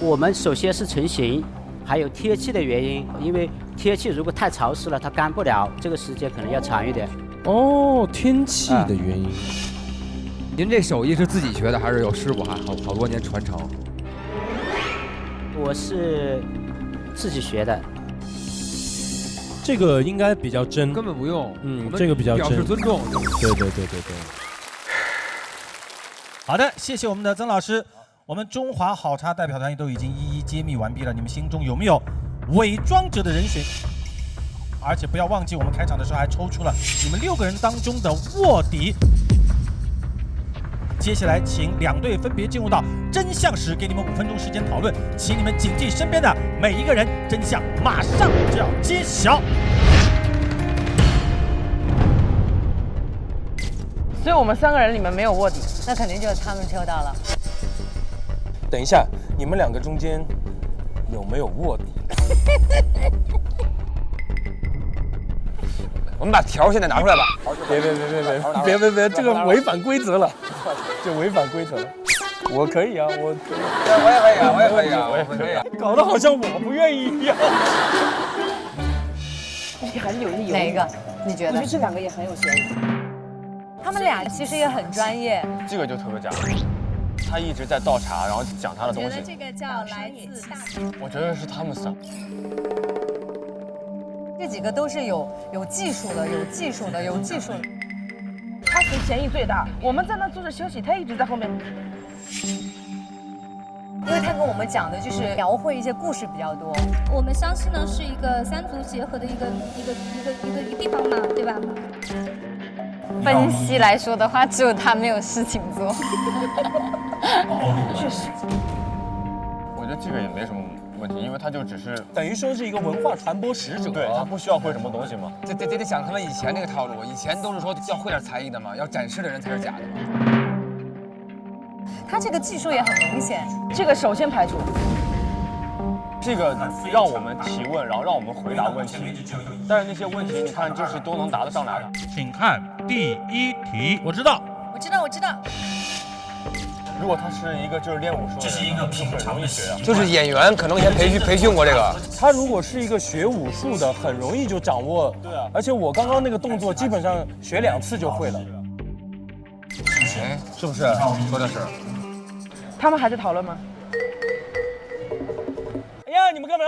我们首先是成型，还有天气的原因，因为天气如果太潮湿了，它干不了，这个时间可能要长一点。
哦，天气的原因。
您这手艺是自己学的，还是有师傅还好多年传承？
我是自己学的。
这个应该比较真，
根本不用。
这个比较真，
表示尊重。
对。
好的，谢谢我们的曾老师。我们中华好茶代表团都已经一一揭秘完毕了，你们心中有没有伪装者的人选？而且不要忘记，我们开场的时候还抽出了你们6个人当中的卧底。接下来，请两队分别进入到真相室，给你们5分钟时间讨论，请你们谨记身边的每一个人，真相马上就要揭晓。
所以我们3个人里面没有卧底，那肯定就是他们抽到了。
等一下，你们2个中间有没有卧底？
我们把条现在拿出来吧。
别，这个违反规则了，这违反规则了。我可以啊，我也可以啊。搞得好像我不愿意一样。
你还是有理由。
哪一个？你觉得？
我觉得这2个也很有嫌疑。
他们俩其实也很专业。
这个就特别假。他一直在倒茶，然后讲他的东西。
我觉得这个叫来自大。
我觉得是他们仨。
这几个都是有技术的。
他谁嫌疑最大？我们在那坐着休息，他一直在后面。
因为他跟我们讲的就是描绘一些故事比较多。
我们湘西呢是一个3族结合的一个地方嘛，对吧？
分析来说的话，只有他没有事情做。
确实。
我觉得这个也没什么问题，因为他就只是
等于说是一个文化传播使者。
对他不需要会什么东西嘛。
得想他们以前那个套路，以前都是说要会点才艺的嘛，要展示的人才是假的嘛。
他这个技术也很明显，
这个首先排除。
这个让我们提问，然后让我们回答问题，但是那些问题你看就是都能答得上来的。
请看第一题，我知道。
如果他是一个就是练武术的人，这是一个平常的学啊，
就是演员可能先培训过这个。
他如果是一个学武术的，很容易就掌握。对啊，而且我刚刚那个动作基本上学2次就会了。
哎，是不是？说的是。
他们还在讨论吗？
哎呀，你们干嘛？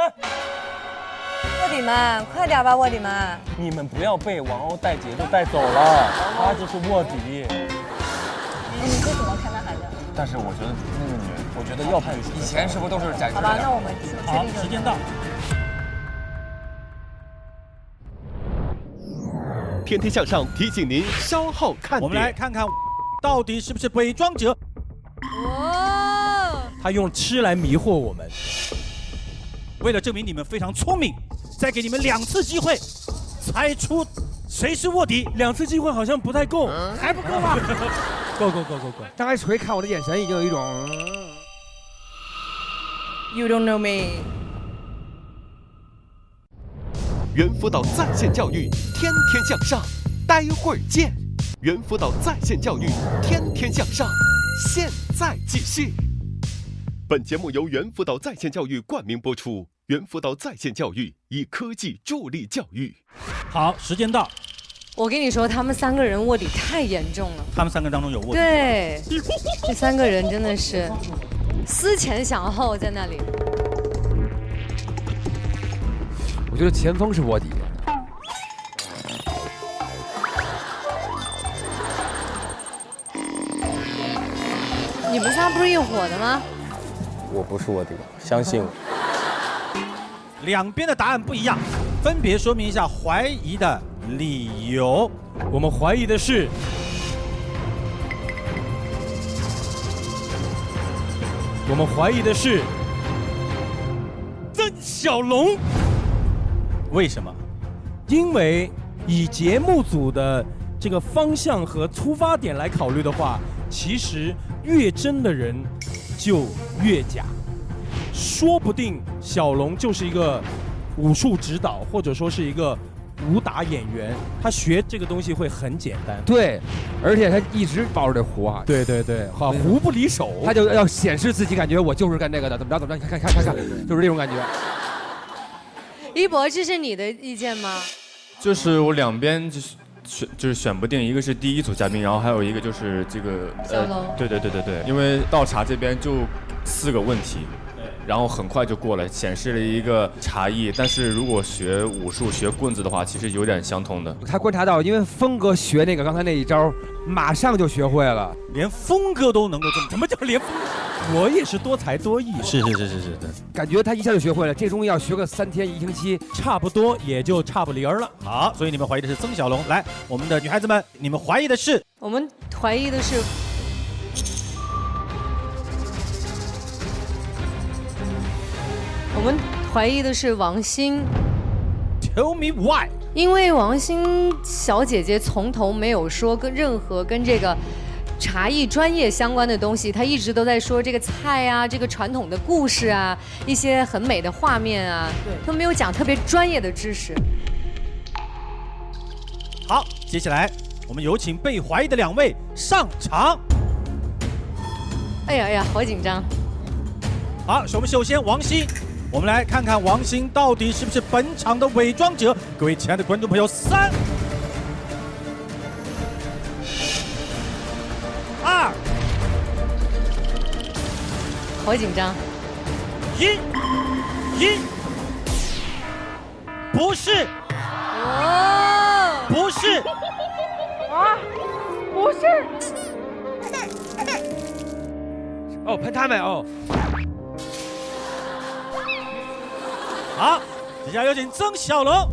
卧底们，快点吧，卧底们！
你们不要被王鸥带节奏带走了，他就是卧底。
你是怎么看他喊的？
但是我觉得那个女人，
我觉得要判
以前是不是都是展示？
好吧，那我们
好，时间到。
天天向上提醒您稍后看点。
我们来看看，到底是不是伪装者？
他用吃来迷惑我们。
为了证明你们非常聪明，再给你们2次机会，猜出谁是卧底。
2次机会好像不太够，
还不够吗？
够。
张开锤看我的眼神已经有一种。
You don't know me。
猿辅导在线教育，天天向上，待会儿见。猿辅导在线教育，天天向上，现在继续。本节目由猿辅导在线教育冠名播出。猿辅导在线教育以科技助力教育。
好，时间到。
我跟你说，他们3个人卧底太严重了。
他们3个当中有卧底。
对，这3个人真的是思前想后在那里。
我觉得前锋是卧底。
你们仨不是一伙的吗？
我不是卧底，相信我。
2边的答案不一样，分别说明一下怀疑的理由。
我们怀疑的是曾小龙。
为什么？
因为以节目组的这个方向和出发点来考虑的话，其实越真的人就越假。说不定小龙就是一个武术指导，或者说是一个武打演员，他学这个东西会很简单。
对，而且他一直抱着这壶啊。
对，好，壶不离手，
他就要显示自己，感觉我就是干这个的，怎么着，看，就是这种感觉。
一博，这是你的意见吗？
就是我2边就是选不定，一个是第一组嘉宾，然后还有一个就是这个
小龙。
对，因为倒茶这边就4个问题。然后很快就过了，显示了一个茶艺。但是如果学武术、学棍子的话，其实有点相通的。
他观察到，因为峰哥学那个刚才那一招，马上就学会了，
连峰哥都能够这么，
什么叫连峰？我也是多才多艺。
是，
感觉他一下就学会了。这东西要学个3天1星期，
差不多也就差不离儿了。
好，所以你们怀疑的是曾小龙。来，我们的女孩子们，你们怀疑的是？
我们怀疑的是。我们怀疑的是王欣。
Tell me why？
因为王欣小姐姐从头没有说任何跟这个茶艺专业相关的东西，她一直都在说这个菜啊，这个传统的故事啊，一些很美的画面啊，都没有讲特别专业的知识。
好，接下来我们有请被怀疑的2位上场。
哎呀，好紧张。
好，我们首先王欣。我们来看看王欣到底是不是本场的伪装者。各位亲爱的观众朋友，3、2，
好紧张。
1，不是，不是，
不是。
哦，喷他们哦。
好，接下来有请曾小龙，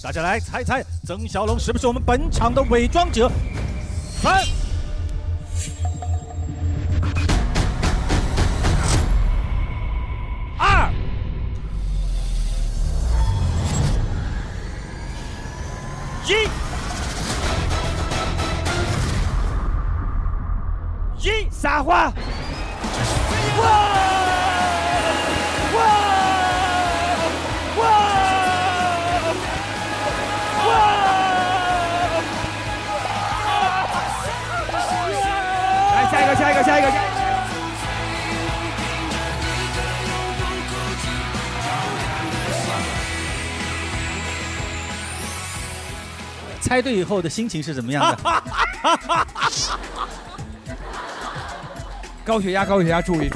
大家来猜猜曾小龙是不是我们本场的伪装者？3、1，
撒花！来，下一个。
猜对以后的心情是怎么样的？
高血压，注意，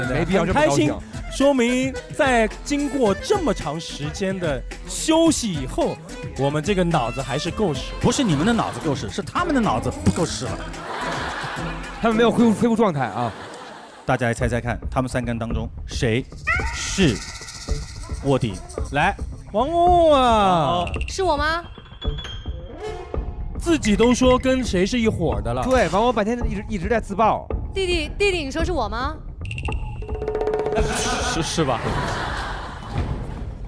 没必要这么高兴。
说明在经过这么长时间的休息以后，我们这个脑子还是够使。
不是你们的脑子够使，是他们的脑子不够使了。
他们没有恢复状态啊！
大家来猜猜看，他们3个人当中谁是卧底？来，
王鸥啊，
是我吗？
自己都说跟谁是一伙的了。
对，王鸥半天一直在自爆。
弟弟，你说是我吗？
是吧？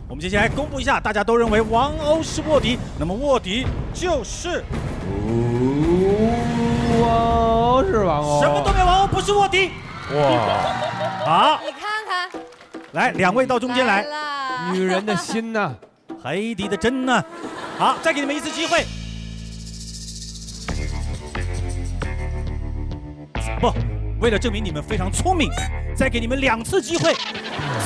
我们接下来公布一下，大家都认为王鸥是卧底，那么卧底就是
王鸥是王鸥，
什么都没有，王鸥不是卧底。
哇！
好，
你看看，
来，2位到中间来。
女人的心呐，
海底的针呐。好，再给你们一次机会。不，为了证明你们非常聪明，再给你们2次机会，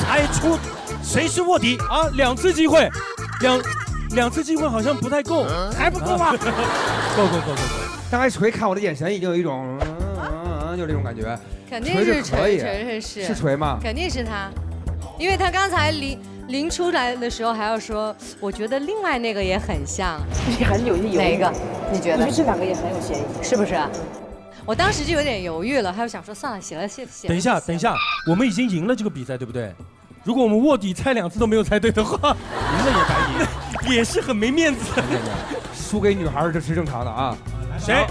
猜出谁是卧底
啊！2次机会，两次机会好像不太够，
还不够吗？
够。刚才锤看我的眼神已经有一种就这种感觉。
肯定是锤，
是锤吗？
肯定是他，因为他刚才临出来的时候还要说，我觉得另外那个也很像，
很有意。
哪个？你觉得？
我觉得这2个也很有嫌疑，
是不是？我当时就有点犹豫了，还有想说算了，写了。
等一下，我们已经赢了这个比赛，对不对？如果我们卧底猜2次都没有猜对的话，赢了也白赢，也是很没面子。
输给女孩这是正常的啊。
谁？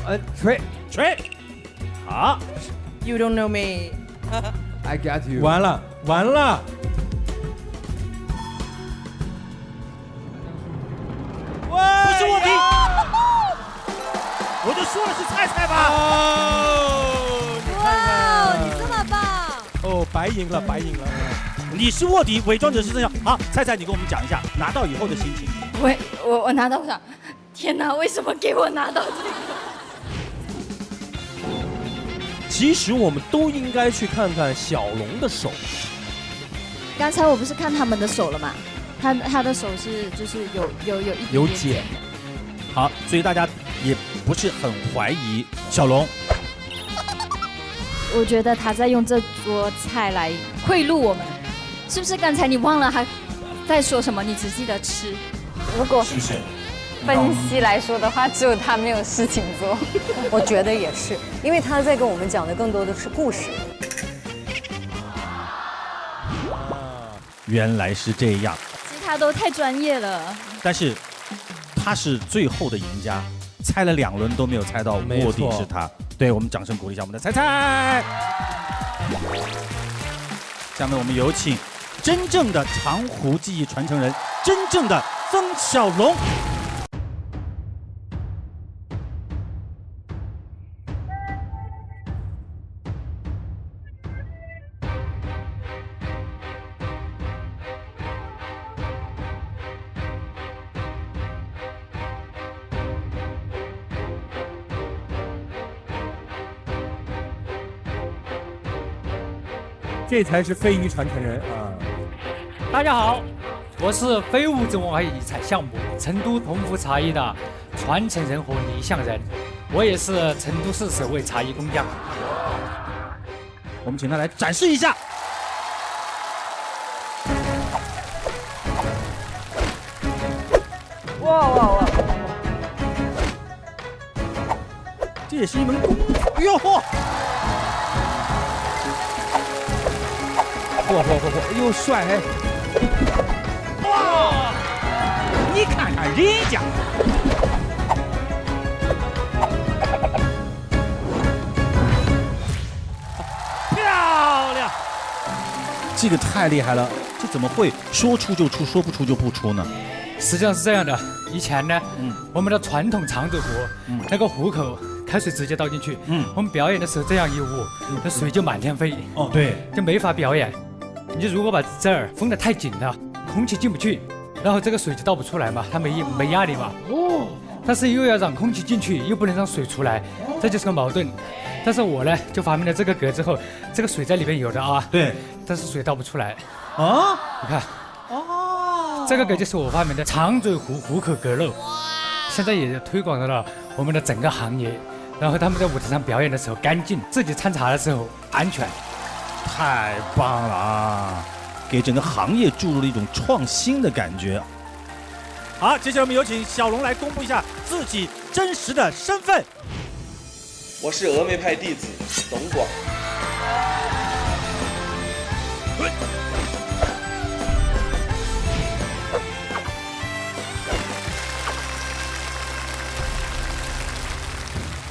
锤。好。
You don't know me.
I got you.
完了。
不是卧底。我就说了是猜吧。
哇，你这么棒！
哦，白赢了。
你是卧底，伪装者是真相。好，菜你跟我们讲一下拿到以后的心情。
我拿到啥？天哪，为什么给我拿到这个？
其实我们都应该去看看小龙的手。
刚才我不是看他们的手了吗？他的手是就是有一
有茧。
好，所以大家也不是很怀疑小龙。
我觉得他在用这桌菜来贿赂我们，是不是？刚才你忘了还在说什么？你只记得吃。
如果分析来说的话，只有他没有事情做。
我觉得也是，因为他在跟我们讲的更多的是故事。
原来是这样。
其他都太专业了。
但是他是最后的赢家，猜了2轮都没有猜到卧底是他。对，我们掌声鼓励一下我们的猜。下面我们有请真正的长湖技艺传承人，真正的曾小龙。
这才是非遗传承人啊！
大家好，我是非物质文化遗产项目成都同福茶艺的传承人和立项人，我也是成都市首位茶艺工匠。
我们请他来展示一下。
哇！
这也是一门功夫哟！
嚯！哎呦，帅哎！
哇！你看看人家，漂亮！这个太厉害了，这怎么会说出就出，说不出就不出呢？
实际上是这样的，以前呢，我们的传统长嘴壶，那个壶口开水直接倒进去，我们表演的时候这样一捂，那水就满天飞，
哦，对，
就没法表演。你如果把这儿封得太紧了，空气进不去，然后这个水就倒不出来嘛，它没压力嘛。哦。但是又要让空气进去，又不能让水出来，这就是个矛盾。但是我呢，就发明了这个格之后，这个水在里面有的啊，
对，
但是水倒不出来
啊。
你看。这个格就是我发明的长嘴壶壶口格漏，现在也推广到了我们的整个行业。然后他们在舞台上表演的时候干净，自己掺茶的时候安全，
太棒了啊！给整个行业注入了一种创新的感觉。
好，接下来我们有请小龙来公布一下自己真实的身份。
我是峨眉派弟子董广。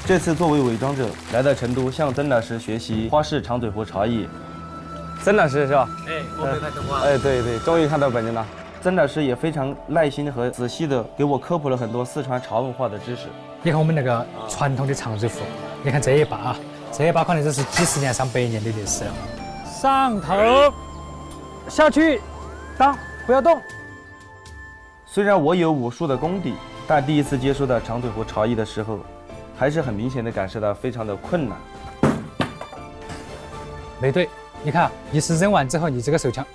这次作为伪装者来到成都，向曾老师学习花式长嘴壶茶艺。曾老师是吧？
哎，峨眉派动画。
哎，对对，终于看到本人了。曾老师也非常耐心和仔细的给我科普了很多四川茶文化的知识。
你看我们那个传统的长嘴壶，你看这一把啊，这一把可能就是几十年、上百年的历史了。上头，下去，当，不要动。
虽然我有武术的功底，但第一次接触到长嘴壶茶艺的时候，还是很明显的感受到非常的困难。
没对，你看，你是扔完之后，你这个手枪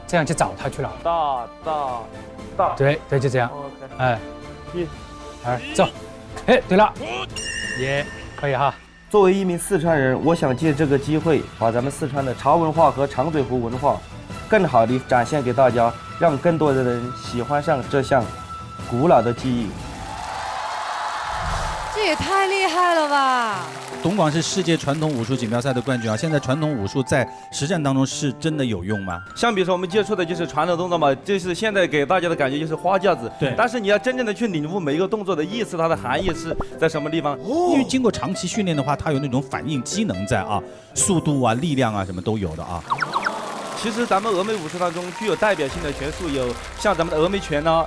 这样去找他去了。大。对，就这样。OK。哎，1、2，走。哎，对了，也可以哈。
作为一名四川人，我想借这个机会，把咱们四川的茶文化和长嘴壶文化，更好地展现给大家，让更多的人喜欢上这项古老的技艺。
这也太厉害了吧！
董广是世界传统武术锦标赛的冠军啊！现在传统武术在实战当中是真的有用吗？
像比如说我们接触的就是传统动作嘛，就是现在给大家的感觉就是花架子。
对。
但是你要真正的去领悟每一个动作的意思，它的含义是在什么地方。
因为经过长期训练的话，它有那种反应机能在啊，速度啊、力量啊什么都有的啊。
其实咱们峨眉武术当中具有代表性的拳术有像咱们的峨眉拳啊、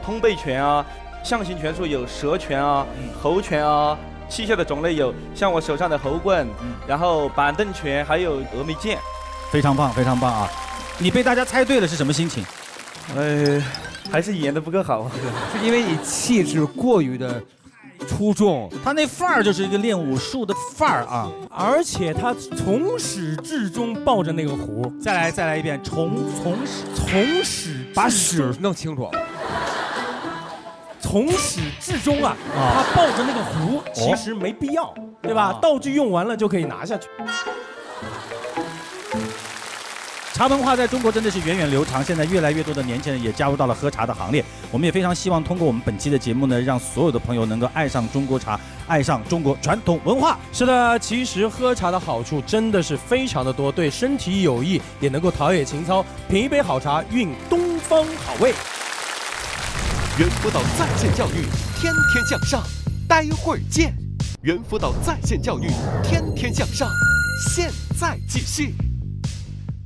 通背拳啊。象形拳术有蛇拳啊、猴拳啊，器械的种类有像我手上的猴棍，然后板凳拳，还有峨眉剑。
非常棒，非常棒啊！你被大家猜对了是什么心情？
还是演得不够好，
是因为你气质过于的出众，
他那范儿就是一个练武术的范儿啊！
而且他从始至终抱着那个壶。
再来一遍，从始
把始弄清楚。
从始至终啊，他抱着那个壶，其实没必要，对吧？道具用完了就可以拿下去。
茶文化在中国真的是源远流长，现在越来越多的年轻人也加入到了喝茶的行列。我们也非常希望通过我们本期的节目呢，让所有的朋友能够爱上中国茶，爱上中国传统文化。
是的，其实喝茶的好处真的是非常的多，对身体有益，也能够陶冶情操。品一杯好茶，韵东方好味。
猿辅导在线教育，天天向上，待会儿见。猿辅导在线教育，天天向上，现在继续。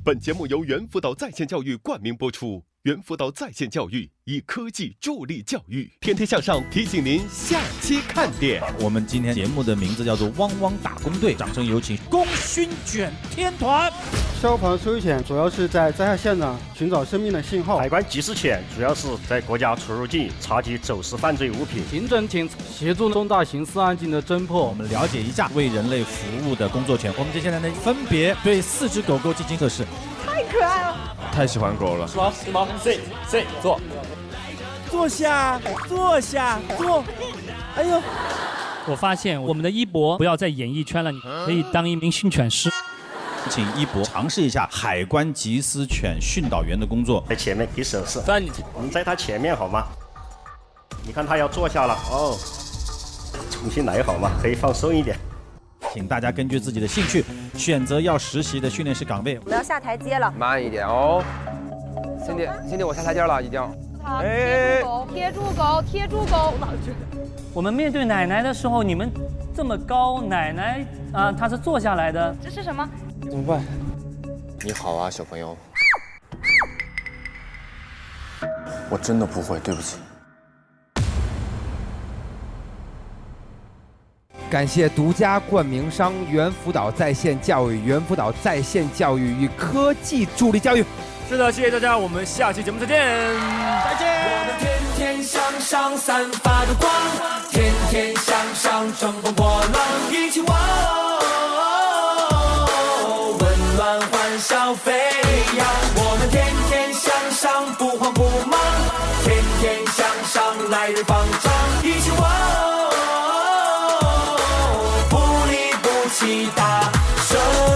本节目由猿辅导在线教育冠名播出。猿辅导在线教育以科技助力教育，天天向上提醒您下期看点。
我们今天节目的名字叫做“汪汪打工队”，掌声有请功勋卷天团。
消防收钱主要是在灾害现场寻找生命的信号，
海关及时遣主要是在国家出入境查缉走私犯罪物品，
刑侦厅协助重大刑事案件的侦破。
我们了解一下为人类服务的工作权。我们接下来呢，分别对4只狗狗进行测试。
太可爱了，
太喜欢狗了，
是吗？坐，坐下，坐。哎呦，
我发现我们的一博不要在演艺圈了，你可以当一名训犬师。
请一博尝试一下海关缉私犬训导员的工作。
在前面给手势，我们在他前面好吗？你看他要坐下了哦，重新来好吗？可以放松一点。
请大家根据自己的兴趣选择要实习的训练师岗位。
我们要下台阶了，
慢一点哦。兄弟，我下台阶了，已经。
好，贴住狗。
我们面对奶奶的时候，你们这么高，奶奶她是坐下来的。
这是什么？
怎么办？
你好啊，小朋友。
我真的不会，对不起。
感谢独家冠名商猿辅导在线教育，猿辅导在线教育与科技助力教育。
是的，谢谢大家，我们下期节目再见。
再见。我们天天向上，散发着光，天天向上，乘风破浪，一起玩，温暖欢笑飞扬。我们天天向上，不慌不忙，天天向上，来日方长，一起玩，不离不弃大声。